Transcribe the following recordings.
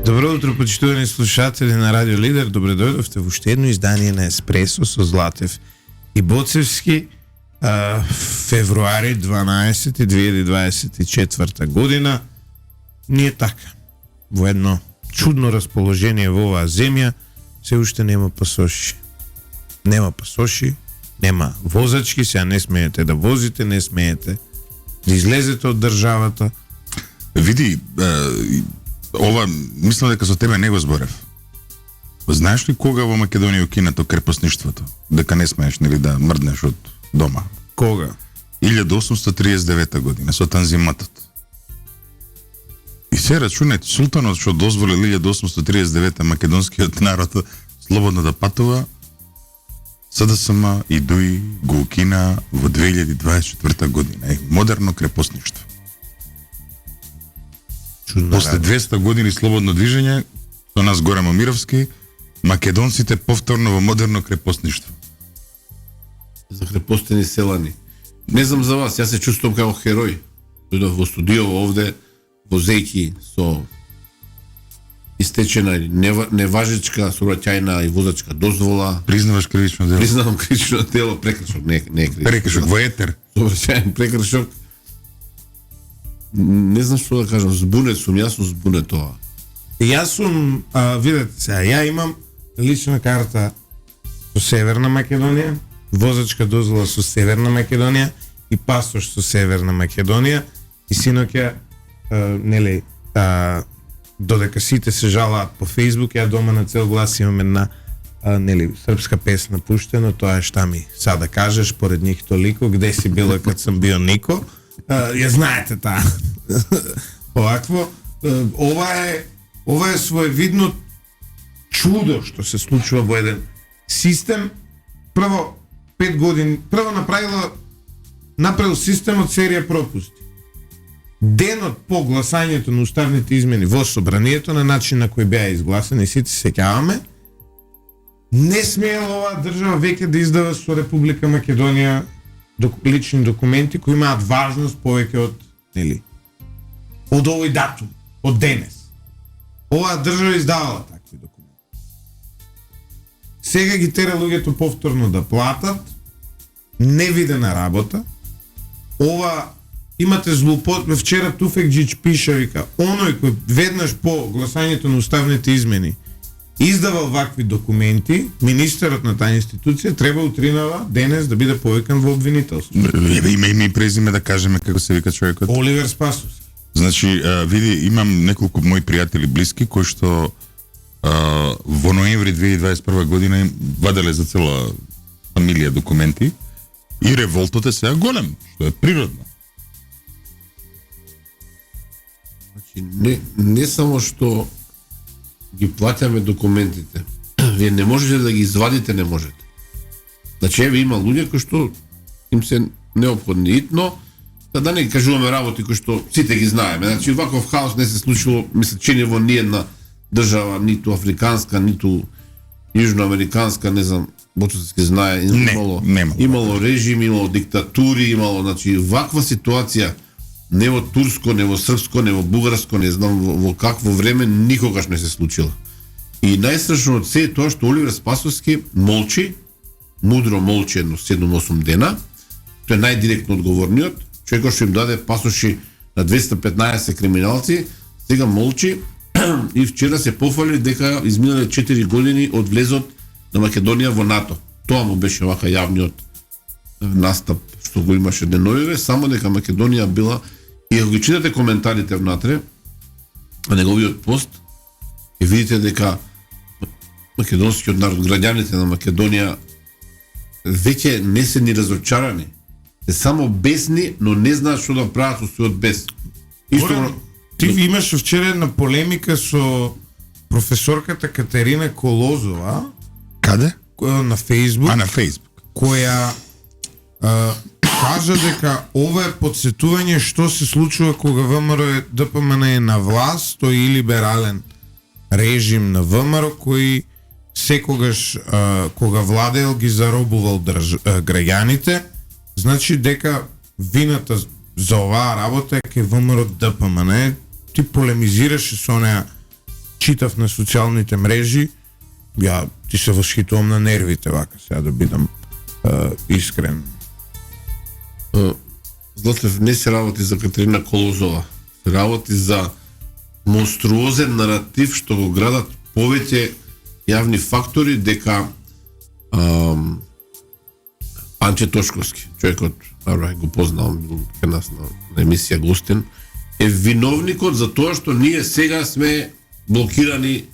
Добро утро, почитувани слушатели на Радио Лидер. Добре дојдовте во уште едно издание на Еспресо со Златев и Боцевски. Февруари 12 2024 година. Ние така, во едно чудно расположение во оваа земја, се уште нема пасоши. Нема пасоши, нема возачки, сега не смеете да возите, не смеете да излезете од државата. Види, ова, мислам дека со тебе не го зборев. Знаеш ли кога во Македонија укинато крепосништвото? Дека не смееш, нели, да мрднеш од дома? Кога? 1839 година, со Танзиматот. И се рачунете, султанот што дозволил 1839 македонскиот народ слободно да патува, СДСМ и ДУИ го укина во 2024 година. Модерно крепосништво. После 200 години слободно движење, со нас Гора Момировски, македонците повторно во модерно крепосништво. За крепостени селани. Не знам за вас, јас се чувствувам како херој. Дојдов во студио овде, возејки со истечена неважечка сообраќајна и возачка дозвола. Признаваш кривично дело? Признавам кривично дело, прекршок, не е кривично. Прекршок во етер. Сообраќајен прекршок. Не знам што да кажам, збунет сум, јас сум збунет тоа. Јас сум, видете сега, ја имам лична карта со Северна Македонија, возачка дозвола со Северна Македонија и пасош со Северна Македонија и синоќа, нели, додека сите се жалаат по Фейсбук, ја дома на цел глас имам една нели, српска песна пуштено, тоа е шта ми са да кажеш, поред нив толико, где си била кад сам био Нико. Ја знаете таа. Овакво, ова е своевидно чудо што се случува во еден систем. Прво 5 години, направил системот серија пропусти. Денот по гласањето на уставните измени во собранието на начин на кој беа изгласани, сите се сеќаваме, не смеела оваа држава веќе да издава со Република Македонија лични документи кои имаат важност повеќе од, нели, од овој датум, од денес. Оваа држава издавала такви документи. Сега ги тера луѓето повторно да платат, невидена работа. Ова имате злоупотреба. Вчера Туфекџич пише, вика, оној кој веднаш по гласањето на уставните измени издавал вакви документи, министерот на таа институција треба утринава денес да биде повикан во обвинителство. Име и презиме да кажеме како се вика човекот. Оливер Спасос. Значи, види, имам неколку мои пријатели блиски кои што во ноември 2021 година им ваделе за цела фамилија документи и револтот е сега голем, што е природно. Значи, не само што ги платяме документите, вие не можете да ги извадите, не можете. Значи, еве има луѓе кои што им се неопходни итно, да не кажуваме работи кои што сите ги знаеме. Значи, ваков хаос не се случило, мисля, че не во ниедна држава, ниту африканска, ниту јужноамериканска, не знам, Боцовски знае, имало режим, имало диктатури, имало, значи, ваква ситуација не во турско, не во српско, не во бугарско, не знам во какво време никогаш не се случила. И најстрашно од се е тоа што Оливер Спасовски молчи, мудро молчи едно 7-8 дена, тој е најдиректно одговорниот, човекот што им даде пасоши на 215 криминалци, сега молчи и вчера се пофали дека изминале 4 години од влезот на Македонија во НАТО. Тоа му беше вака јавниот настап што го имаше деновиве, само дека Македонија била, и ако ги читате коментарите внатре на неговиот пост, и видите дека македонскиот народ, граѓаните на Македонија веќе не се ни разочарани, се само бесни, но не знаат што да прават со својот бес. Ти имаш вчера една полемика со професорката Катерина Колозова. Каде? На Фейсбук. На Фейсбук. Која кажа дека ова е подсетување што се случува кога ВМРО ДПМН е на власт, тој и либерален режим на ВМРО кој секогаш кога владеел ги заробувал граѓаните, значи дека вината за оваа работа е кај ВМРО ДПМН. Ти полемизираше со неа читав на социјалните мрежи, ја ти се восхитувам на нервите вака сега да бидам искрен. Златев, не се работи за Катерина Колозова, се работи за монструозен наратив што го градат повеќе јавни фактори дека Анче Тошковски, човекот, го познавам, бил кај нас на емисија гостен, е виновникот за тоа што ние сега сме блокирани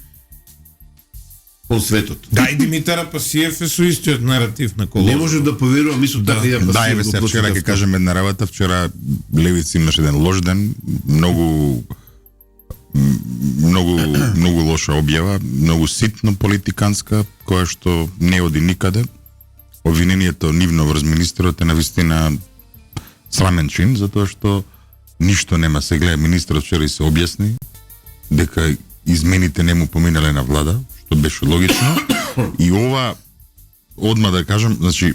кон светот. Да, и Димитар Апасиев е со истиот наратив на Колозова. Не може да поверувам, мислам така ја Да, еве се вчера ќе кажем една работа, вчера Левица имаше еден лош ден, многу лоша објава, многу ситно политиканска, која што не оди никаде. Обвинението нивно врз министерот е навистина срамен чин, затоа што ништо нема се гледа. Министерот вчера и се објасни дека измените не му поминале на влада, што беше логично. И ова, одма да кажам, значи,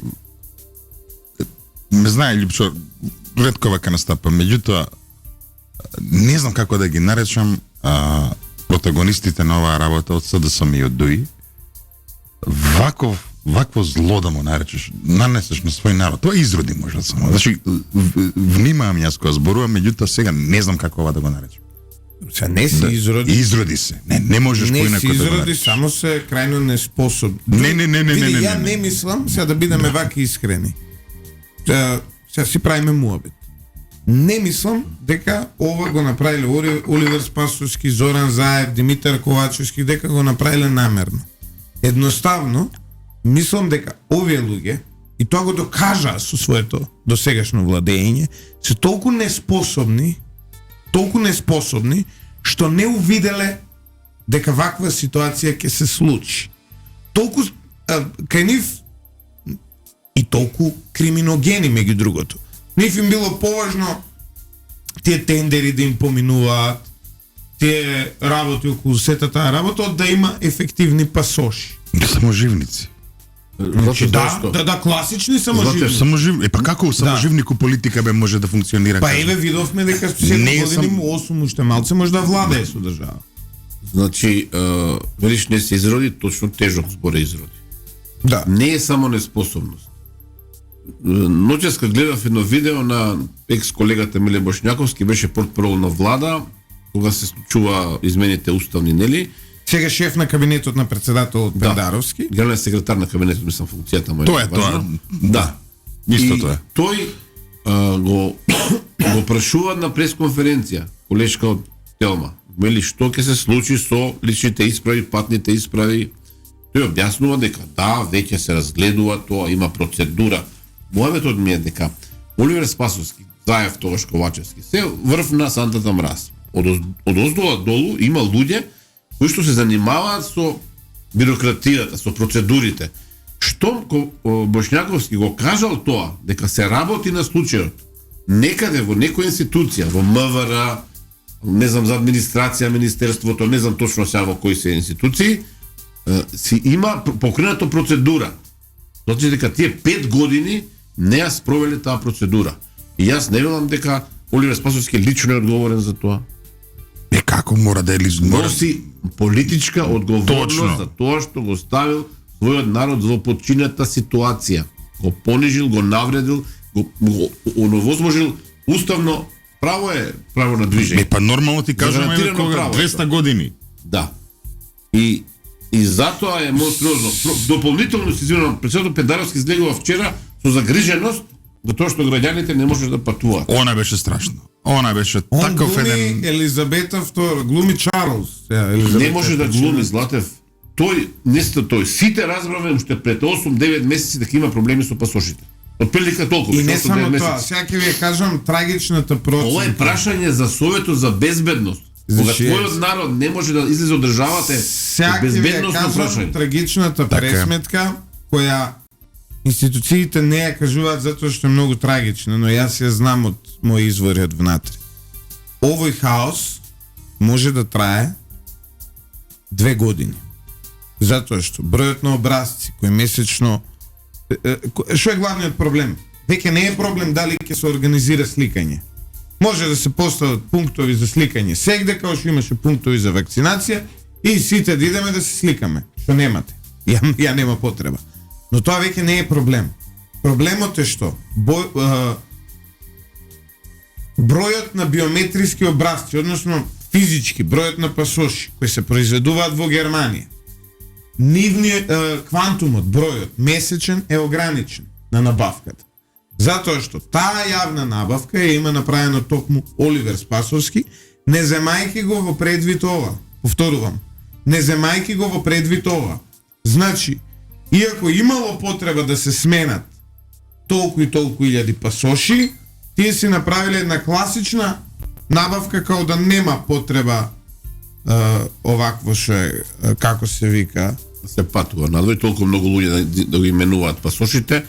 ме знае Лјупчо, ретко вака настапа, меѓутоа, не знам како да ги наречам протагонистите на оваа работа од СДСМ и од ДОИ. Вакво зло да му наречеш, нанесеш на свој народ. Тоа изроди може само. Значи, внимавам јас кога зборувам, меѓутоа сега не знам како ова да го наречем. Се не си изроди. Изроди се. Не можеш не поинако си да го изроди, наречеш. само се крајно неспособни. Не. Види, ја не мислам, сега да бидеме вака искрени. Сега си правиме муабет. Не мислам дека ова го направиле Оливер Спасовски, Зоран Заев, Димитар Ковачевски, дека го направиле намерно. Едноставно, мислам дека овие луѓе, и тоа го докажаа со своето досегашно владење, се толку неспособни, што не увиделе дека ваква ситуација ќе се случи. Толку кај нив и толку криминогени меѓу другото. Нив им било поважно тие тендери да им поминуваат, тие работи околу сета таа работа, од да има ефективни пасоши. Саможивници. Значи, да, класични саможивни. Па како саможивник у политика бе може да функционира? Па еве видовме дека со 7 години му 8 уште малце може да владее со држава. Значи, велиш не се изроди, точно тежок збор е изроди. Да. Не е само неспособност. Ноќеска гледав едно видео на екс-колегата Миле Бошњаковски, беше портпарол на влада, кога се случува измените уставни, нели? Сега шеф на кабинетот на председателот Пендаровски. Генерален секретар на кабинетот, мислам, функцијата му е. Тоа е тоа. Да. Исто тоа. Тој го прашува на пресконференција, колешка од Телма. Вели, што ќе се случи со личните исправи, патните исправи? Тој објаснува дека да, веќе се разгледува тоа, има процедура. Мојаветот ми е дека Оливер Спасовски, Заев, тогаш Ковачевски, се врв на сантата мраз. Од оздола долу има луѓе кои што се занимаваат со бирократијата, со процедурите. Штом Бошњаковски го кажал тоа, дека се работи на случајот, некаде во некоја институција, во МВР, не знам за администрација, министерството, не знам точно сега во кои се институции, си има покренато процедура. Значи дека тие 5 години не ја спровеле таа процедура. И јас не велам дека Оливер Спасовски лично е одговорен за тоа. Како мора да е лично? Носи политичка одговорност Точно. за тоа што го ставил својот народ во подчинета ситуација. Го понижил, го навредил, го оневозможил уставно право е право на движење. Па нормално ти кажуваме Загарантирано кога право е 200 години. Да. И затоа е монструозно. Дополнително се извинувам, председател Пендаровски излегува вчера со загриженост за тоа што граѓаните не можат да патуваат. Она беше страшно. Она беше таков глуми еден... Елизабета II, глуми Чарлз. Не може да глуми Златев. Тој сите разбравме уште пред 8-9 месеци дека има проблеми со пасошите. Отприлика толку. И не само тоа, сега ќе ви кажам трагичната процента. Ова е прашање за Советот за безбедност. Кога твојот народ не може да излезе од државата, сега ќе ви безбедносно кажам прашање. трагичната пресметка која институциите не ја кажуваат затоа што е многу трагична, но јас ја знам од мои извори од внатре. Овој хаос може да трае 2 години. Затоа што бројот на образци кои месечно... Што е главниот проблем? Веќе не е проблем дали ќе се организира сликање. Може да се постават пунктови за сликање сегде, као што имаше пунктови за вакцинација, и сите да идеме да се сликаме, што немате. Ја нема потреба. Но тоа веќе не е проблем. Проблемот е што бројот на биометриски образци, односно физички, бројот на пасоши кои се произведуваат во Германија, квантумот, бројот, месечен е ограничен на набавката. Затоа што таа јавна набавка има направено токму Оливер Спасовски, не земајки го во предвид ова. Повторувам, не земајки го во предвид ова. Значи, иако имало потреба да се сменат толку и толку илјади пасоши, тие си направиле една класична набавка као да нема потреба овакво што е, како се вика, се патува надвор, толку многу луѓе да го именуваат пасошите,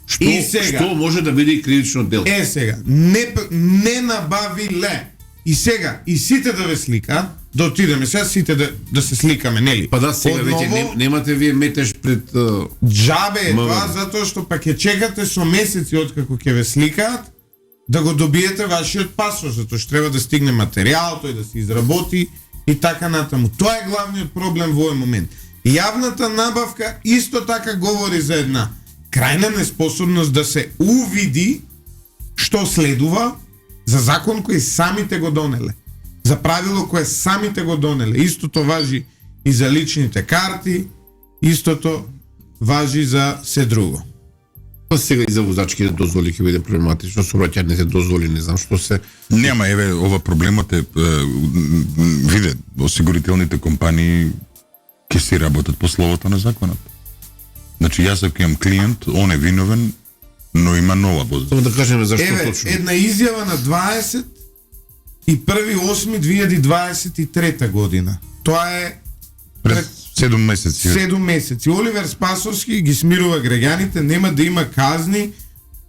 што може да биде и кривично дело. Сега, не набавиле. И сега, и сите да ве сликаат, да отидеме сега сите да се сликаме, нели? Па да, сега веќе немате вие метеж пред џабе е тоа, затоа што пак ќе чекате со месеци откако ќе ве сликаат да го добиете вашиот пасош, затоа што треба да стигне материјал, тој да се изработи и така натаму. Тоа е главниот проблем во овој момент. Јавната набавка исто така говори за една крајна неспособност да се увиди што следува за закон кој самите го донеле. За правило кое самите го донеле. Истото важи и за личните карти, истото важи за се друго. Па сега и за возачките дозволи ќе биде проблематично, со враќаните дозволи, не знам што се. Нема, еве, ова проблемот е, виде, осигурителните компании ќе си работат по словото на законот. Значи, јас ако имам клиент, он е виновен, но има нова возачка. Само да кажеме зашто Еве, точно. една изјава на 21.8.2023 година. Тоа е Пред 7 месеци. 7 месеци. Оливер Спасовски ги смирува граѓаните, нема да има казни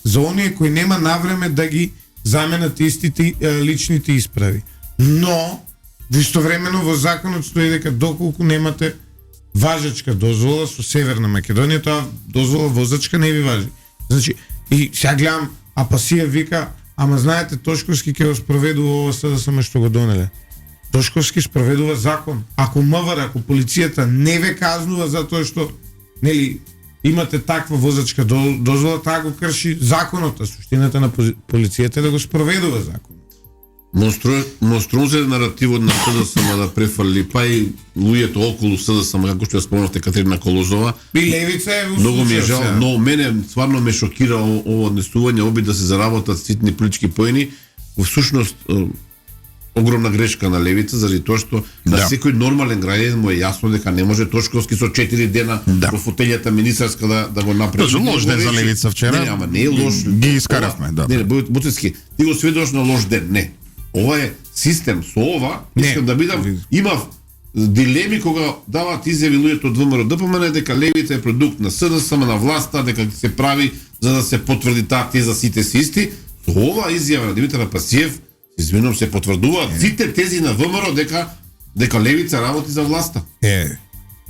за оние кои нема навреме да ги заменат истите личните исправи. Но, истовремено во законот стои дека доколку немате важечка дозвола со Северна Македонија, тоа дозвола возачка не ви важи. Значи, и сега гледам, а Пасија вика, ама знаете, Тошковски ќе го спроведува ова СДСМ што го донеле. Тошковски спроведува закон. Ако МВР, ако полицијата не ве казнува затоа што, нели, имате таква возачка дозвола, таа го крши законот, а суштината на полицијата е да го спроведува закон. Монструозен наративот на СДСМ да префрли, па и луѓето околу СДСМ, како што ја спомнавте Катерина Колозова. И левица е Многу ми е жал, но мене стварно ме шокира ово однесување, обид да се заработат ситни политички поени. Во всушност огромна грешка на левица, заради тоа што на секој нормален граѓанин му е јасно дека не може Тошковски со 4 дена во фотелјата министерска да го направи. Тоа лош ден за левица вчера. Не, ама не е лош. Ги искаравме, да. Не, Буцевски, ти го сведош на лош ден, не. Ова е систем, со ова искам да бидам, имав дилеми кога даваат изјави луѓето од ВМРО ДПМН дека левица е продукт на СДСМ, на власта, дека се прави за да се потврди таа теза сите се исти. Со ова изјава на Димитар Пасиев, извинувам се, потврдуваат сите тези на ВМРО дека левица работи за власта.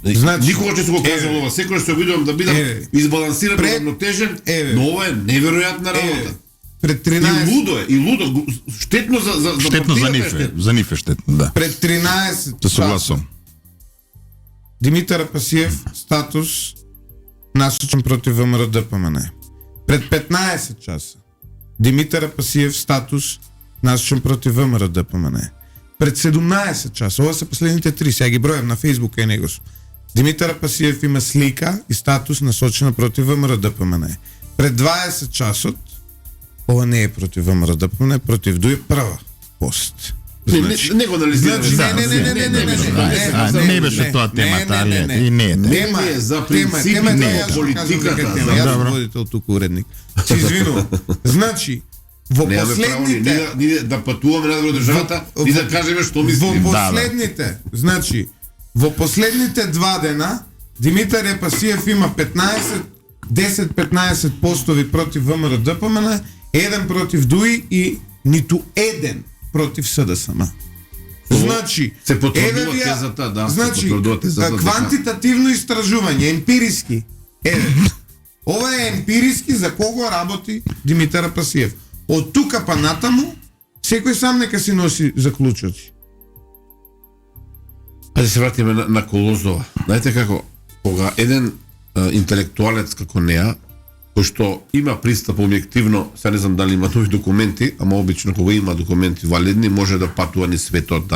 Значи, никога ќе се го кажам ова, секогаш се обидувам да бидам избалансиран, равнотежен, но ова е неверојатна работа. Пред 13 и лудо, штетно за штетно за нив, за нив е штетно, да. Пред 13 часа Димитар Пасиев статус насочен против ВМРО ДПМН. Пред 15 часа Димитар Пасиев статус насочен против ВМРО ДПМН. Пред 17 часа, ова се последните 3, сега ги бројам на Фейсбук и него. Димитар Пасиев има слика и статус насочена против ВМРО ДПМН. Пред 20 часот ова не е против ВМРО ДПМН, против ДУИ прва пост. Не го анализираме. Не беше тоа темата, и не е. Нема за принцип на политиката. Јас водител туку уредник. Се извинувам. Значи, во последните ние да патуваме на државата и да кажеме што мислиме. Во последните, значи, во последните 2 дена Димитар Пасиев има 10-15 постови против ВМРО ДПМН, 1 против ДУИ и ниту еден против СДСМ. Значи, се потврдува тезата, да, значи, квантитативно истражување, емпириски. Ова е емпириски за кого работи Димитар Пасиев. Од тука па натаму, секој сам нека си носи заклучоци. Да се вратиме на Колозова. Знаете како, кога еден интелектуалец како неа, кој што има пристап објективно, сега не знам дали има тој документи, ама обично кога има документи валидни, може да патува ни светот,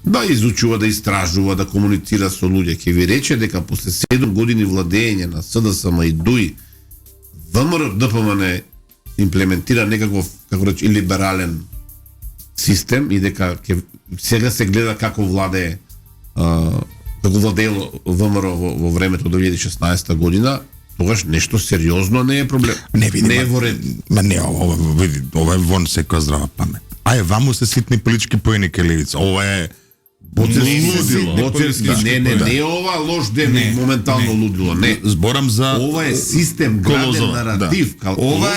да изучува, да истражува, да комуницира со луѓе. Ќе ви рече дека после 7 години владење на СДСМ и ДУИ, ВМРО ДПМН имплементира некаков, како рече, либерален систем и дека сега се гледа како владее како владеело ВМРО во времето 2016 година, тогаш нешто сериозно не е проблем. Не е во ред. Ма не, ова е вон секоја здрава памет. Ај, ваму се ситни политички поени кај левица. Ова е боцерски. Не е ова лош ден, моментално лудило. Не. Зборам за ова е систем, граден наратив. Ова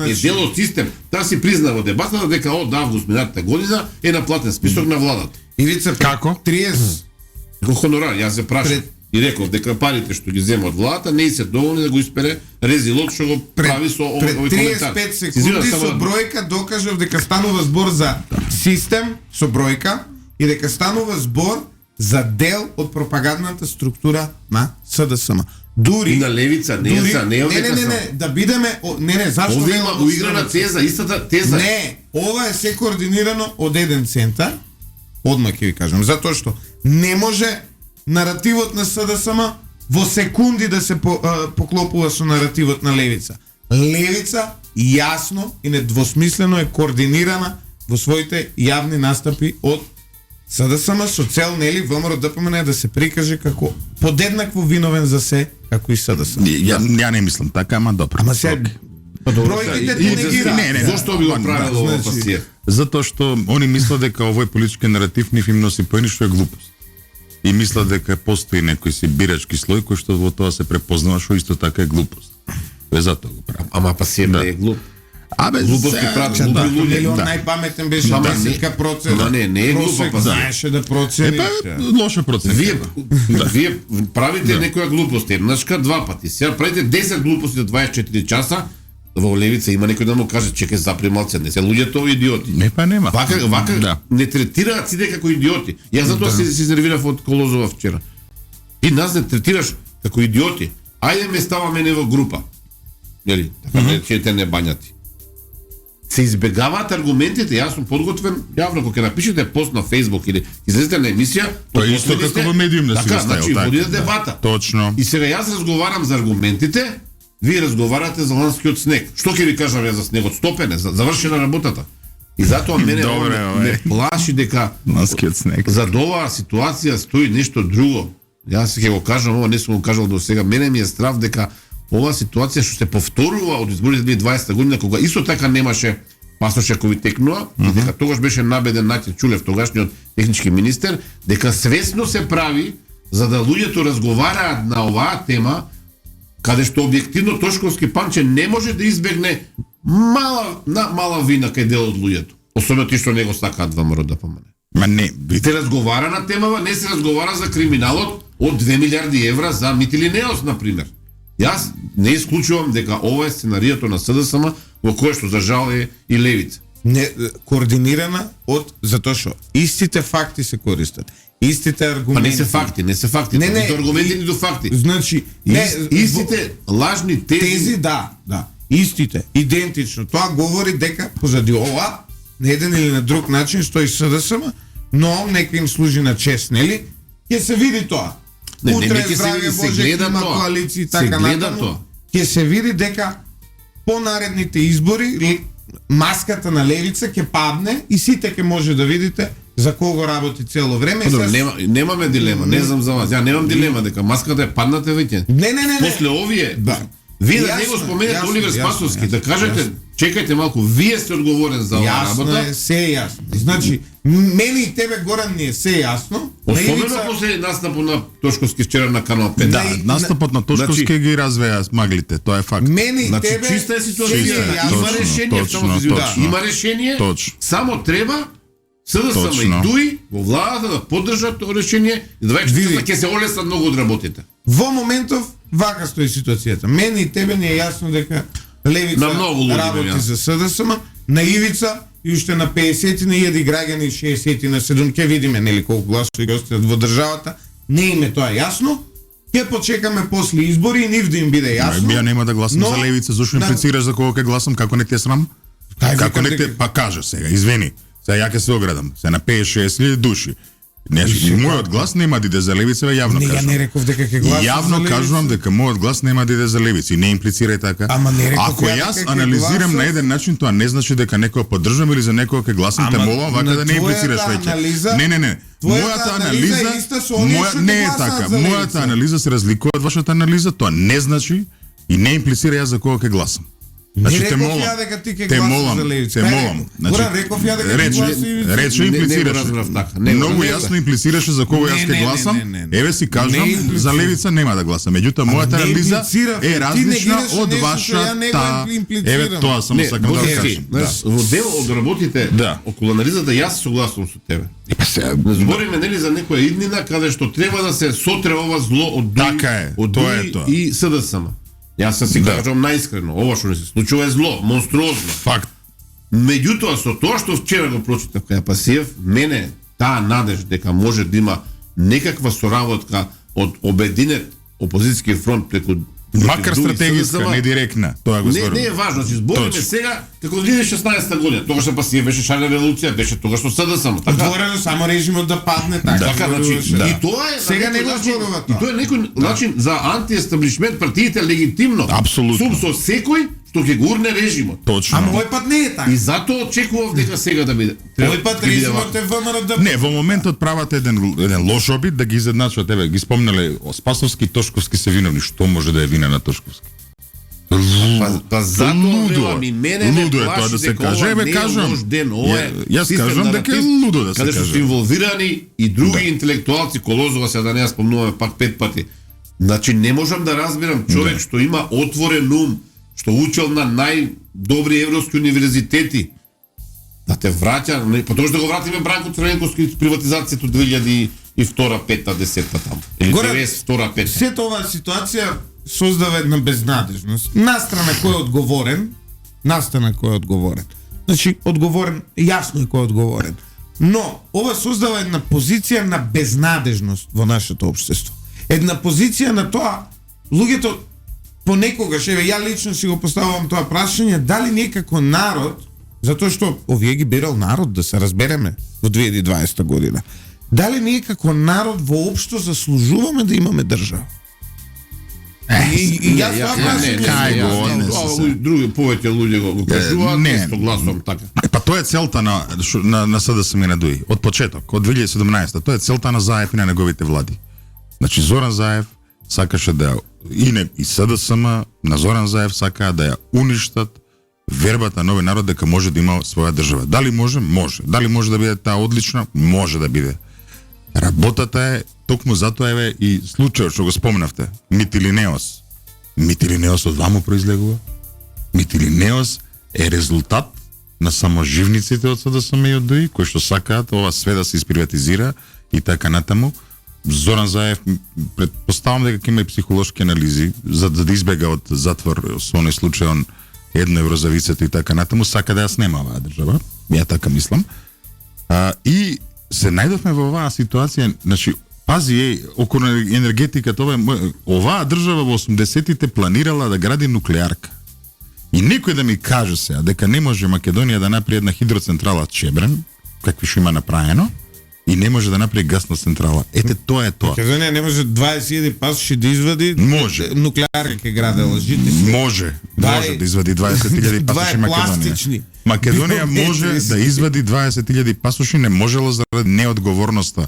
е дел од систем. Таа си призна во дебатата дека од август минатата година е на платен список на владата. Ивица, како? 30 Го хонорар, јас се прашам. И реков дека парите што ги зема од владата не се доволни да го испере Резилот што го прави со овој коментар. Пред 35 секунди со бројка докажав дека станува збор за систем со бројка и дека станува збор за дел од пропагандната структура на СДСМ. Дури и на левица, не, да бидеме, зашто овде има уиграна теза, истата теза. Не, ова е се координирано од еден центар. Одма ќе ви кажам, затоа што не може наративот на СДСМ во секунди да се поклопува со наративот на левица. Левица јасно и недвосмислено е координирана во своите јавни настапи од СДСМ со цел нели ВМРО ДПМН да се прикаже како подеднакво виновен за се како и СДСМ. Ја не мислам така, ама добро. Ама се бројките те негираат. Зошто би го правило ова пасија? Затоа што они мислат дека овој политички наратив нив им носи поени, што е глупост. И мислат дека постои некој си бирачки слој кој што во тоа се препознава, што исто така е глупост. Тоа затоа го прават. Ама пасија не е глуп. Абе, глупости прават глупи луѓе. Он најпаметен беше 10%. Не е глупа, знаеше да процени. Лоша проценка. Вие правите некоја глупост еднашка, два пати. Сега правите 10 глупости за 24 часа. Во левица има некој да му каже чекај запри малце, не се луѓето идиоти. Не па нема. Вака не третираат сите како идиоти. Јас затоа се изнервирав од Колозова вчера. Ти нас не третираш како идиоти. Ајде ме става мене во група. Нели? Така не ќе не бањати. Се избегаваат аргументите, јас сум подготвен, јавно кога ќе напишете пост на Facebook или излезете на емисија, тоа исто како во медиум да си го ставил. Така, води дебата. Точно. И сега јас разговарам за аргументите, вие разговарате за ланскиот снег. Што ќе ви кажам ја за снегот? Стопене, завршена работата. И затоа мене ме плаши дека ланскиот снег. За оваа ситуација стои нешто друго. Јас ќе го кажам, ова не сум го кажал до сега. Мене ми е страв дека оваа ситуација што се повторува од изборите 2020 година, кога исто така немаше пасоше кои текнува, и дека тогаш беше набеден Наќе Чулев, тогашниот технички министер, дека свесно се прави за да луѓето разговараат на оваа тема, каде што објективно Тошковски Панче не може да избегне мала вина кај дел од луѓето. Особено ти што не го сакаат ВМРО ДПМН. Ма не, се разговара на темава, не се разговара за криминалот од 2 милиарди евра за Митили Неос, например. Јас не исклучувам дека ова е сценаријето на СДСМ во кое што за жал е и левица. Не координирана од затоа што истите факти се користат. Истите аргументи. Па не се факти. Не, ниту аргументи, ниту факти. Значи, истите лажни тези. Да. Истите, идентично. Тоа говори дека позади ова на еден или на друг начин стои СДСМ, но нека им служи на чест, нели? Ќе се види тоа. Утре здравје Боже, има коалиција така натаму. Ќе се види дека по наредните избори маската на левица ќе падне и сите ќе може да видите за кого работи цело време. Немаме дилема, не знам за вас. Ја немам дилема дека маската е падната веќе. Не. После овие, вие да не го споменете Оливер Спасовски, да кажете, чекајте малку, вие сте одговорен за оваа работа. Јасно е, се јасно. Значи, мене и тебе Горан ни е се јасно. Особено после настапот на Тошковски вчера на Канал 5. Да, настапот на Тошковски ги развеа маглите, тоа е факт. Мене и тебе чиста е ситуација. Има решение, има решение. Само треба СДСМ и ДУИ во владата да поддржат тоа решение и 24 ќе се олеснат многу од работите. Во моментов вака стои ситуацијата. Мене и тебе ни е јасно дека левица работи за СДСМ, на ивица и уште на 50 на 1000 граѓани 60 на 7 ќе видиме нели колку гласови ќе остат во државата. Не им е тоа јасно. Ќе почекаме после избори и нив да им биде јасно. Ја нема да гласам за левица, зашто имплицираш за кого ќе гласам, како не ти е срам? Како не те, па кажа сега, извини. Сега ја ќе се оградам. Се на 56.000 души. Не, мојот глас нема да иде за левица, јавно кажувам. кажувам. Не, ја не реков дека ќе гласам јавно кажувам дека мојот глас нема да иде за левица и не имплицирај така. Ама не реков ако јас анализирам на еден начин, тоа не значи дека некој поддржам или за некој ќе гласам, те молам вака да не имплицираш веќе. Не. Мојата анализа не е така. Мојата анализа се разликува од вашата анализа, тоа не значи и не имплицира јас за кого ќе гласам. Значи те молам. Те молам. Значи рече имплицираш. Многу јасно имплицираше за кого јас ќе гласам. Еве си кажам, за левица нема да гласам. Меѓутоа мојата анализа е различна од вашата. Еве тоа само сакам да кажам. Во дел од работите околу анализата јас согласувам со тебе. Збориме нели за некоја иднина каде што треба да се сотре ова зло од ДУИ и СДСМ. Јас си кажам наискрено, ова што не се случува е зло, монструозно. Факт. Меѓутоа со тоа што вчера го прочитав кај Пасиев, мене таа надеж дека може да има некаква соработка од обединет опозицијски фронт преку макар стратегиска, не директна. Тоа го зборувам. Не е важно, че збориме сега како 2016 година. Тогаш Пасиев беше шарена револуција, беше тогаш со СДСМ. Отворено само режимот да падне така. Значи, и тоа е сега не го зборува тоа. И тоа е некој начин за антиестаблишмент партиите легитимно. Апсолутно. Со секој што ќе го урне режимот. Точно. Ама овој пат не е така. И затоа очекував дека сега да биде. Овој пат режимот е ВМРО да. Не, во моментот прават еден лош обид да ги изедначат. Еве, ги спомнале Спасовски и Тошковски се виновни. Што може да е вина на Тошковски? Па затоа ми мене лудо е тоа да се каже. Еве кажам. Јас кажам дека е лудо да се каже. Каде се инволвирани и други интелектуалци, Колозова, сега да не ја спомнуваме пак 5 пати. Значи не можам да разберам човек што има отворен ум, што учел на најдобри европски универзитети, да те враќа, па тоа да го вратиме Бранко Црвенковски приватизацијата од 2002, 5, 10 таму. Или 92, 5. Сета оваа ситуација создава една безнадежност. Настрана кој е одговорен, Значи, одговорен, јасно е кој е одговорен. Но, ова создава една позиција на безнадежност во нашето општество. Една позиција на тоа, луѓето понекогаш, еве, ја лично си го поставувам тоа прашање, дали ние како народ, затоа што овие ги бирал народ, да се разбереме, во 2020 година, дали ние како народ воопшто заслужуваме да имаме држава? И јас тоа прашање. Други повеќе луѓе го кажуваат, не гласувам така. Па тоа е целта на СДСМ и на ДУИ. Од почеток, од 2017, тоа е целта на Заев и на неговите влади. Значи Зоран Заев сакаше да и СДСМ на Зоран Заев сакаа да ја уништат вербата на овој народ дека може да има своја држава. Дали може? Може. Дали може да биде таа одлична? Може да биде. Работата е токму затоа еве и случајот што го спомнавте, Митилинеос. Митилинеос од ваму произлегува. Митилинеос е резултат на саможивниците од СДСМ и од ДУИ, кои што сакаат ова све да се исприватизира и така натаму. Зоран Заев, предпоставам дека ќе има и психолошки анализи за да избега од затвор со оној случај он 1 евро за вицето и така натаму, сака да ја снема оваа држава. Ја така мислам. И се најдовме во оваа ситуација, значи пази околу енергетиката, оваа држава во 80-тите планирала да гради нуклеарка. И некој да ми каже сега дека не може Македонија да направи една хидроцентрала Чебрен, какви што има направено, и не може да направи гасна централа. Ете, тоа е тоа. Македонија не може 20.000 пасоши да извади. Може. Нуклеарка ќе граде, лажите се. Може да извади 20.000 пасоши Македонија. Македонија може да извади 20.000 пасоши, не можело заради неодговорноста,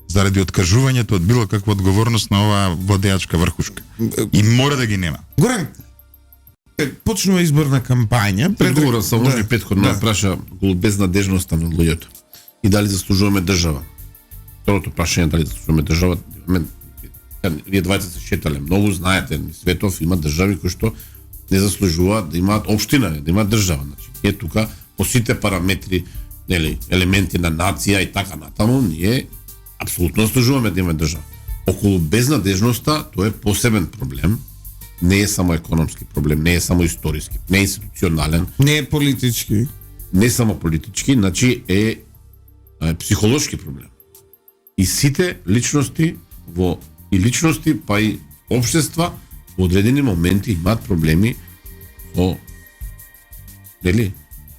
заради откажувањето од било каква одговорност на оваа владеачка врхушка. И мора да ги нема. Горан, почнува изборна кампања. Предговорам само може претходно праша околу безнадежноста на луѓето. И дали заслужуваме држава. Второто прашање дали заслужуваме држава. Вие двајца се шетале многу, знаете, светов има држави кои што не заслужуваат да имаат општина, да имаат држава. Значи, ние тука по сите параметри, нели, елементи на нација и така натаму, ние апсолутно заслужуваме да имаме држава. Околу безнадежноста, тоа е посебен проблем. Не е само економски проблем, не е само историски, не е институционален. Не е политички. не само политички, значи е психолошки проблем. И сите личности па и општества во одредени моменти имаат проблеми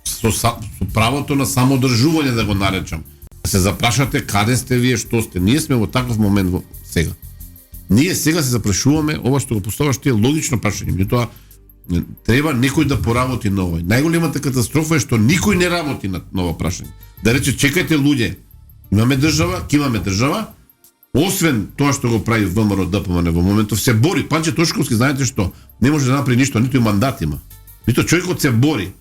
со правото на самодржување, да го наречам. Да се запрашате каде сте вие, што сте. Ние сме во таков момент сега. Ние сега се запрашуваме, ова што го поставаш ти е логично прашање, меѓутоа треба некој да поработи на ова. Најголемата катастрофа е што никој не работи на ова прашање. Да рече, чекајте луѓе, имаме држава, ќе имаме држава, освен тоа што го прави ВМРО ДПМН во моментов, се бори. Панче Тошковски, знаете што, не може да направи ништо, ниту и мандат има. Ниту човекот се бори.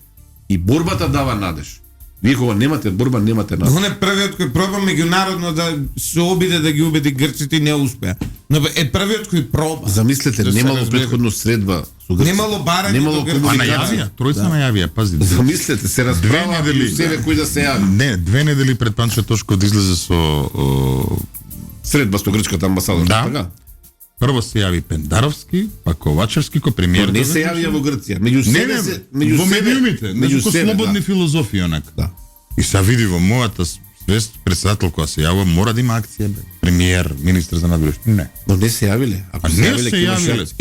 И борбата дава надеж. Вие кога немате борба, немате надеж. Он е првиот кој проба меѓународно да се обиде да ги убеди грците и не успеа. Но е првиот кој проба. Замислете, Да се немало разбере. предходно средба со Грците. Немало барање Немало до Грците. А комуникација. најавија, тројца најавија, пази. Замислете, се расправа недели, и себе кој да се јави. Не, 2 недели пред Панчо Тошков да излезе со Средба со грчката амбасада, Да. така? прво се јави Пендаровски, па Ковачевски ко премиер. Не се јавија во Грција. Меѓу Не, себе не, се, меѓу во себе, медиумите, некако слободни филозофии онак. Да. И са види во мојата свест председател која се јавува мора да има акција, бе. Премиер, министр за надворешни. Не. Но не се јавиле. Ако А се не јавиле, се ќе имаше јавиле. акција.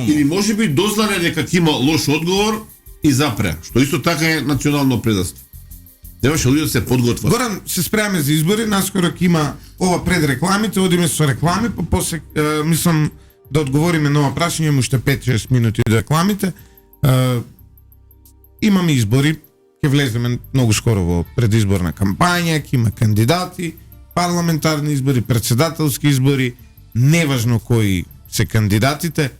Или можеби дознале дека ќе има лош одговор и запреа, што исто така е национално предавство. Требаше луѓе да се подготват. Горан, се спремаме за избори, наскоро ќе има ова пред рекламите, одиме со реклами, па после мислам да одговориме на ова прашање, имаме уште 5-6 минути до рекламите. Имаме избори, ќе влеземе многу скоро во предизборна кампања, ќе има кандидати, парламентарни избори, председателски избори, неважно кои се кандидатите.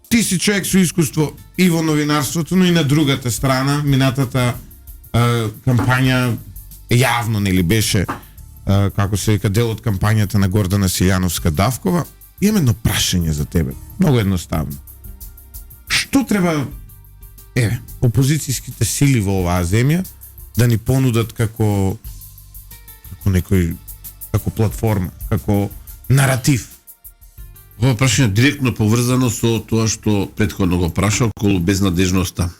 Ти си човек со искуство и во новинарството, но и на другата страна, минатата кампања јавно нели беше како се вика дел од кампањата на Гордана Силјановска-Давкова. Имам едно прашање за тебе, многу едноставно. Што треба опозицијските сили во оваа земја да ни понудат како платформа, како наратив? Ова прашање е директно поврзано со тоа што претходно го праша околу безнадежноста.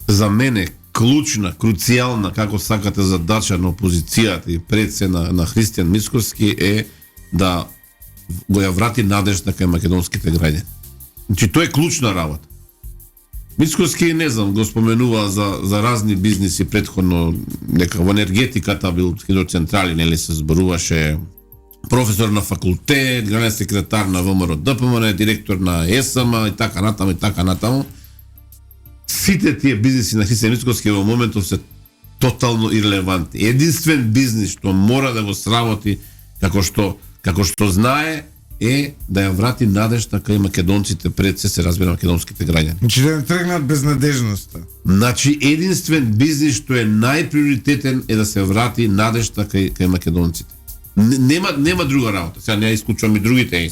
За мене клучна, круцијална, како сакате, задача на опозицијата и пред се на Христијан Мицкоски е да го ја врати надежда кај македонските граѓани. Значи, тоа е клучна работа. Мицкоски, не знам, го споменува за разни бизниси претходно, нека во енергетиката бил хидроцентрали, нели се зборуваше, професор на факултет, главен секретар на ВМРО ДПМН, директор на ЕСМ и така натаму. Сите тие бизниси на Христијан Мицкоски во моментов се тотално ирелевантни. Единствен бизнис што мора да го сработи како што знае е да ја врати надежда кај македонците, пред се разбира македонските граѓани. Значи да не тргнат безнадежноста. Значи единствен бизнис што е најприоритетен е да се врати надежда кај македонците. Нема друга работа. Сега не ја исклучувам и другите,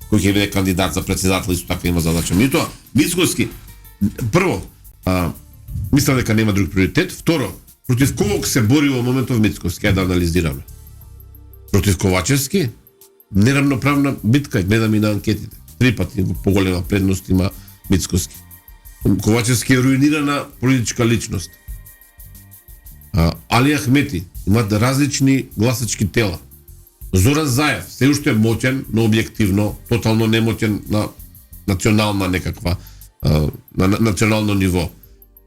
кој ќе биде кандидат за председател, исто така има задача. Меѓутоа, Мицкоски прво мислам дека нема друг приоритет. Второ, против кого се бори во моментов Мицкоски, да анализираме. Против Ковачевски, неравноправна битка, гледам и на анкетите. 3 пати поголема предност има Мицкоски. Ковачевски е руинирана политичка личност. Али Ахмети имаат различни гласачки тела. Зоран Заев се уште моќен, но објективно, тотално немоќен на национална некаква на национално ниво.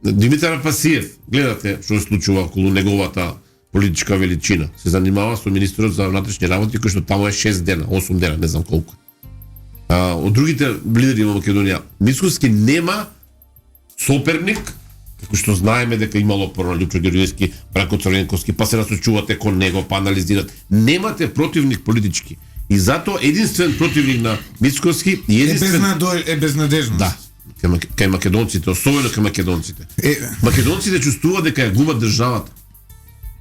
Димитар Пасиев, гледате што се случува околу неговата политичка величина. Се занимава со министерот за внатрешни работи, кој што таму е 6 дена, 8 дена, не знам колку. Од другите лидери во Македонија, Мицкоски нема соперник, како што знаеме дека имало Лјупчо Ѓорѓевски, Бранко Црвенковски, па се насочувате кон него, па анализират. Немате противник политички. И затоа единствен противник на Мицкоски Е безнадежност. Да, кај македонците, особено кај македонците. Македонците чувствуваат дека ја губат државата.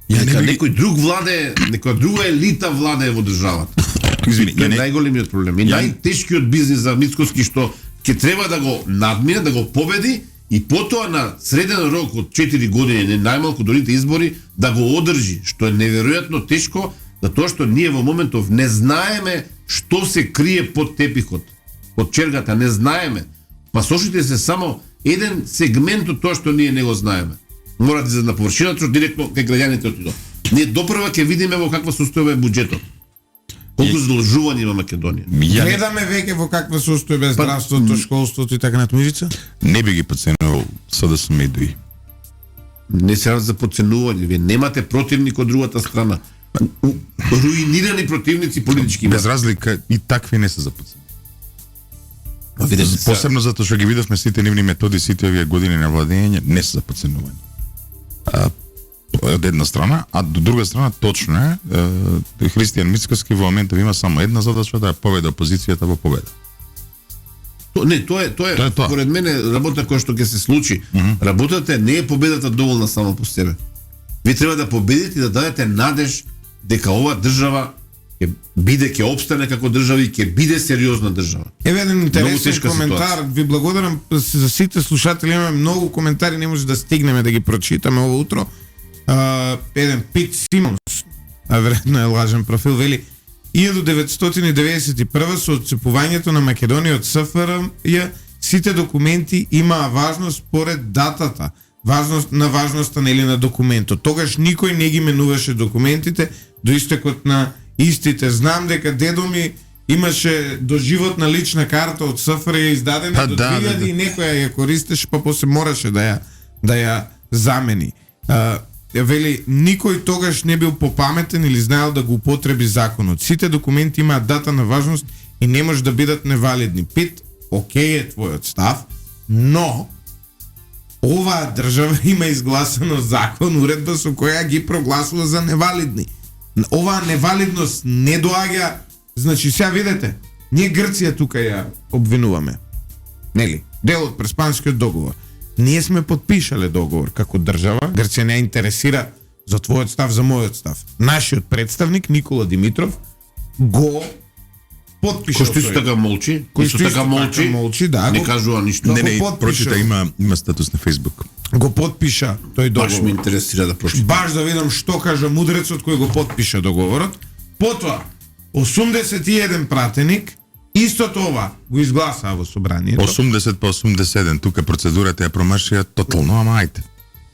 Дека некој друг владе, некоја друга елита владе во државата. Извини, Тоа е најголемиот проблем. И најтешкиот бизнис за Мицкоски што ќе треба да го надмине, да го победи и потоа на среден рок од 4 години, не најмалку до ните избори, да го одржи, што е неверојатно тешко, затоа што ние во моментов не знаеме што се крие под тепихот, под чергата, не знаеме. Па слушайте се само еден сегмент од тоа што ние не го знаеме. Мора да излезе на површината, што директно кај граѓаните отидо. Ние допрва ќе видиме во каква состојба е буџетот. Колку задолжување има Македонија. Гледаме веќе во каква состојба е здравството, школството и така натаму. Ивица? Не би ги подценувал СДСМ и ДОИ. Не се рadi за подценување. Вие немате противник од другата страна. Руинирани противници политички. Без разлика и такви не се за подценување. Видете се. Посебно затоа што ги видовме сите нивни методи, сите овие години на владење, не се за подценување. Од една страна, а до друга страна точно е, Христијан Мицкоски во моментов има само една задача, да ја поведе опозицијата во победа. Тоа е според мене работа која што ќе се случи. Работата не е победата доволна само по себе. Ви треба да победите и да дадете надеж дека ова држава ќе опстане како држава и ќе биде сериозна држава. Еве еден интересен тешка коментар. ситуација. Ви благодарам за сите слушатели. Имаме многу коментари, не може да стигнеме да ги прочитаме ово утро. Еден Пит Симонс, а веројатно е лажен профил, вели 1991 со отцепувањето на Македонија од СФРЈ сите документи имаа важност според датата, важноста нели на документот. Тогаш никој не ги менуваше документите до истекот на истите. Знам дека дедо ми имаше доживотна лична карта од СФРЈ издадена до 2000 и некоја ја користеше, па после мораше да ја замени. Вели, никој тогаш не бил попаметен или знаел да го употреби законот. Сите документи имаат дата на важност и не може да бидат невалидни. Пит, окей е твојот став, но оваа држава има изгласано закон, уредба со која ги прогласува за невалидни. Оваа невалидност не доаѓа, значи сега видете, ние Грција тука ја обвинуваме. Нели? Дел од Преспанскиот договор. Ние сме подпишале договор како држава. Грција не интересира за твојот став, за мојот став. Нашиот представник Никола Димитров го подпиша. Кој што исто така молчи, да, не кажува ништо. Не, прочита, има статус на Facebook. Го подпиша тој договор. Баш ме интересира да прочитам. Баш да видам што кажа мудрецот кој го подпиша договорот. Потоа 81 пратеник истото ова го изгласаа во собранието. 80 по 87, тука процедурата ја промашија тотално, ама ајде.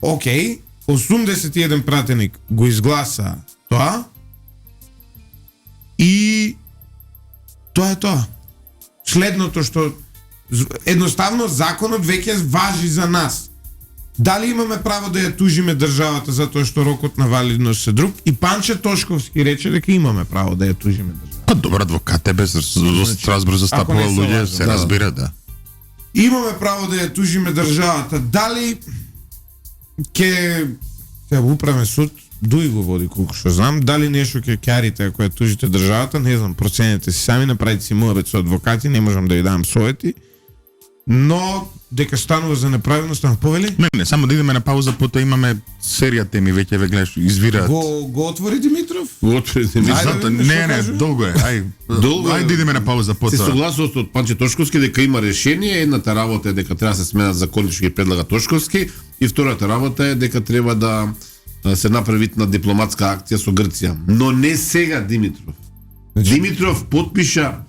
Океј, 81 пратеник го изгласа тоа и тоа е тоа. Следното што едноставно законот веќе важи за нас. Дали имаме право да ја тужиме државата затоа што рокот на валидност е друг? И Панче Тошковски рече дека имаме право да ја тужиме државата. Па добар адвокат е без Страсбург застапува луѓе, се разбира, да. Имаме право да ја тужиме државата. Дали ќе управен суд дуи го води колку што знам, дали нешто ќе кјарите ако ја тужите државата, не знам, проценете си сами, направите си муабет со адвокати, не можам да ја дам совети. Но дека станува за неправилност, повели? Не, само да идеме на пауза, потоа имаме серија теми, веќе ве гледаш, извираат. Го отвори Димитров? Го отвори Димитров. Не, долго е. Ајде идеме на пауза потоа. Се согласував од Панче Тошковски дека има решение, едната работа е дека треба да се сменат закони што ги предлага Тошковски и втората работа е дека треба да се направи на дипломатска акција со Грција. Но не сега Димитров. Димитров подпиша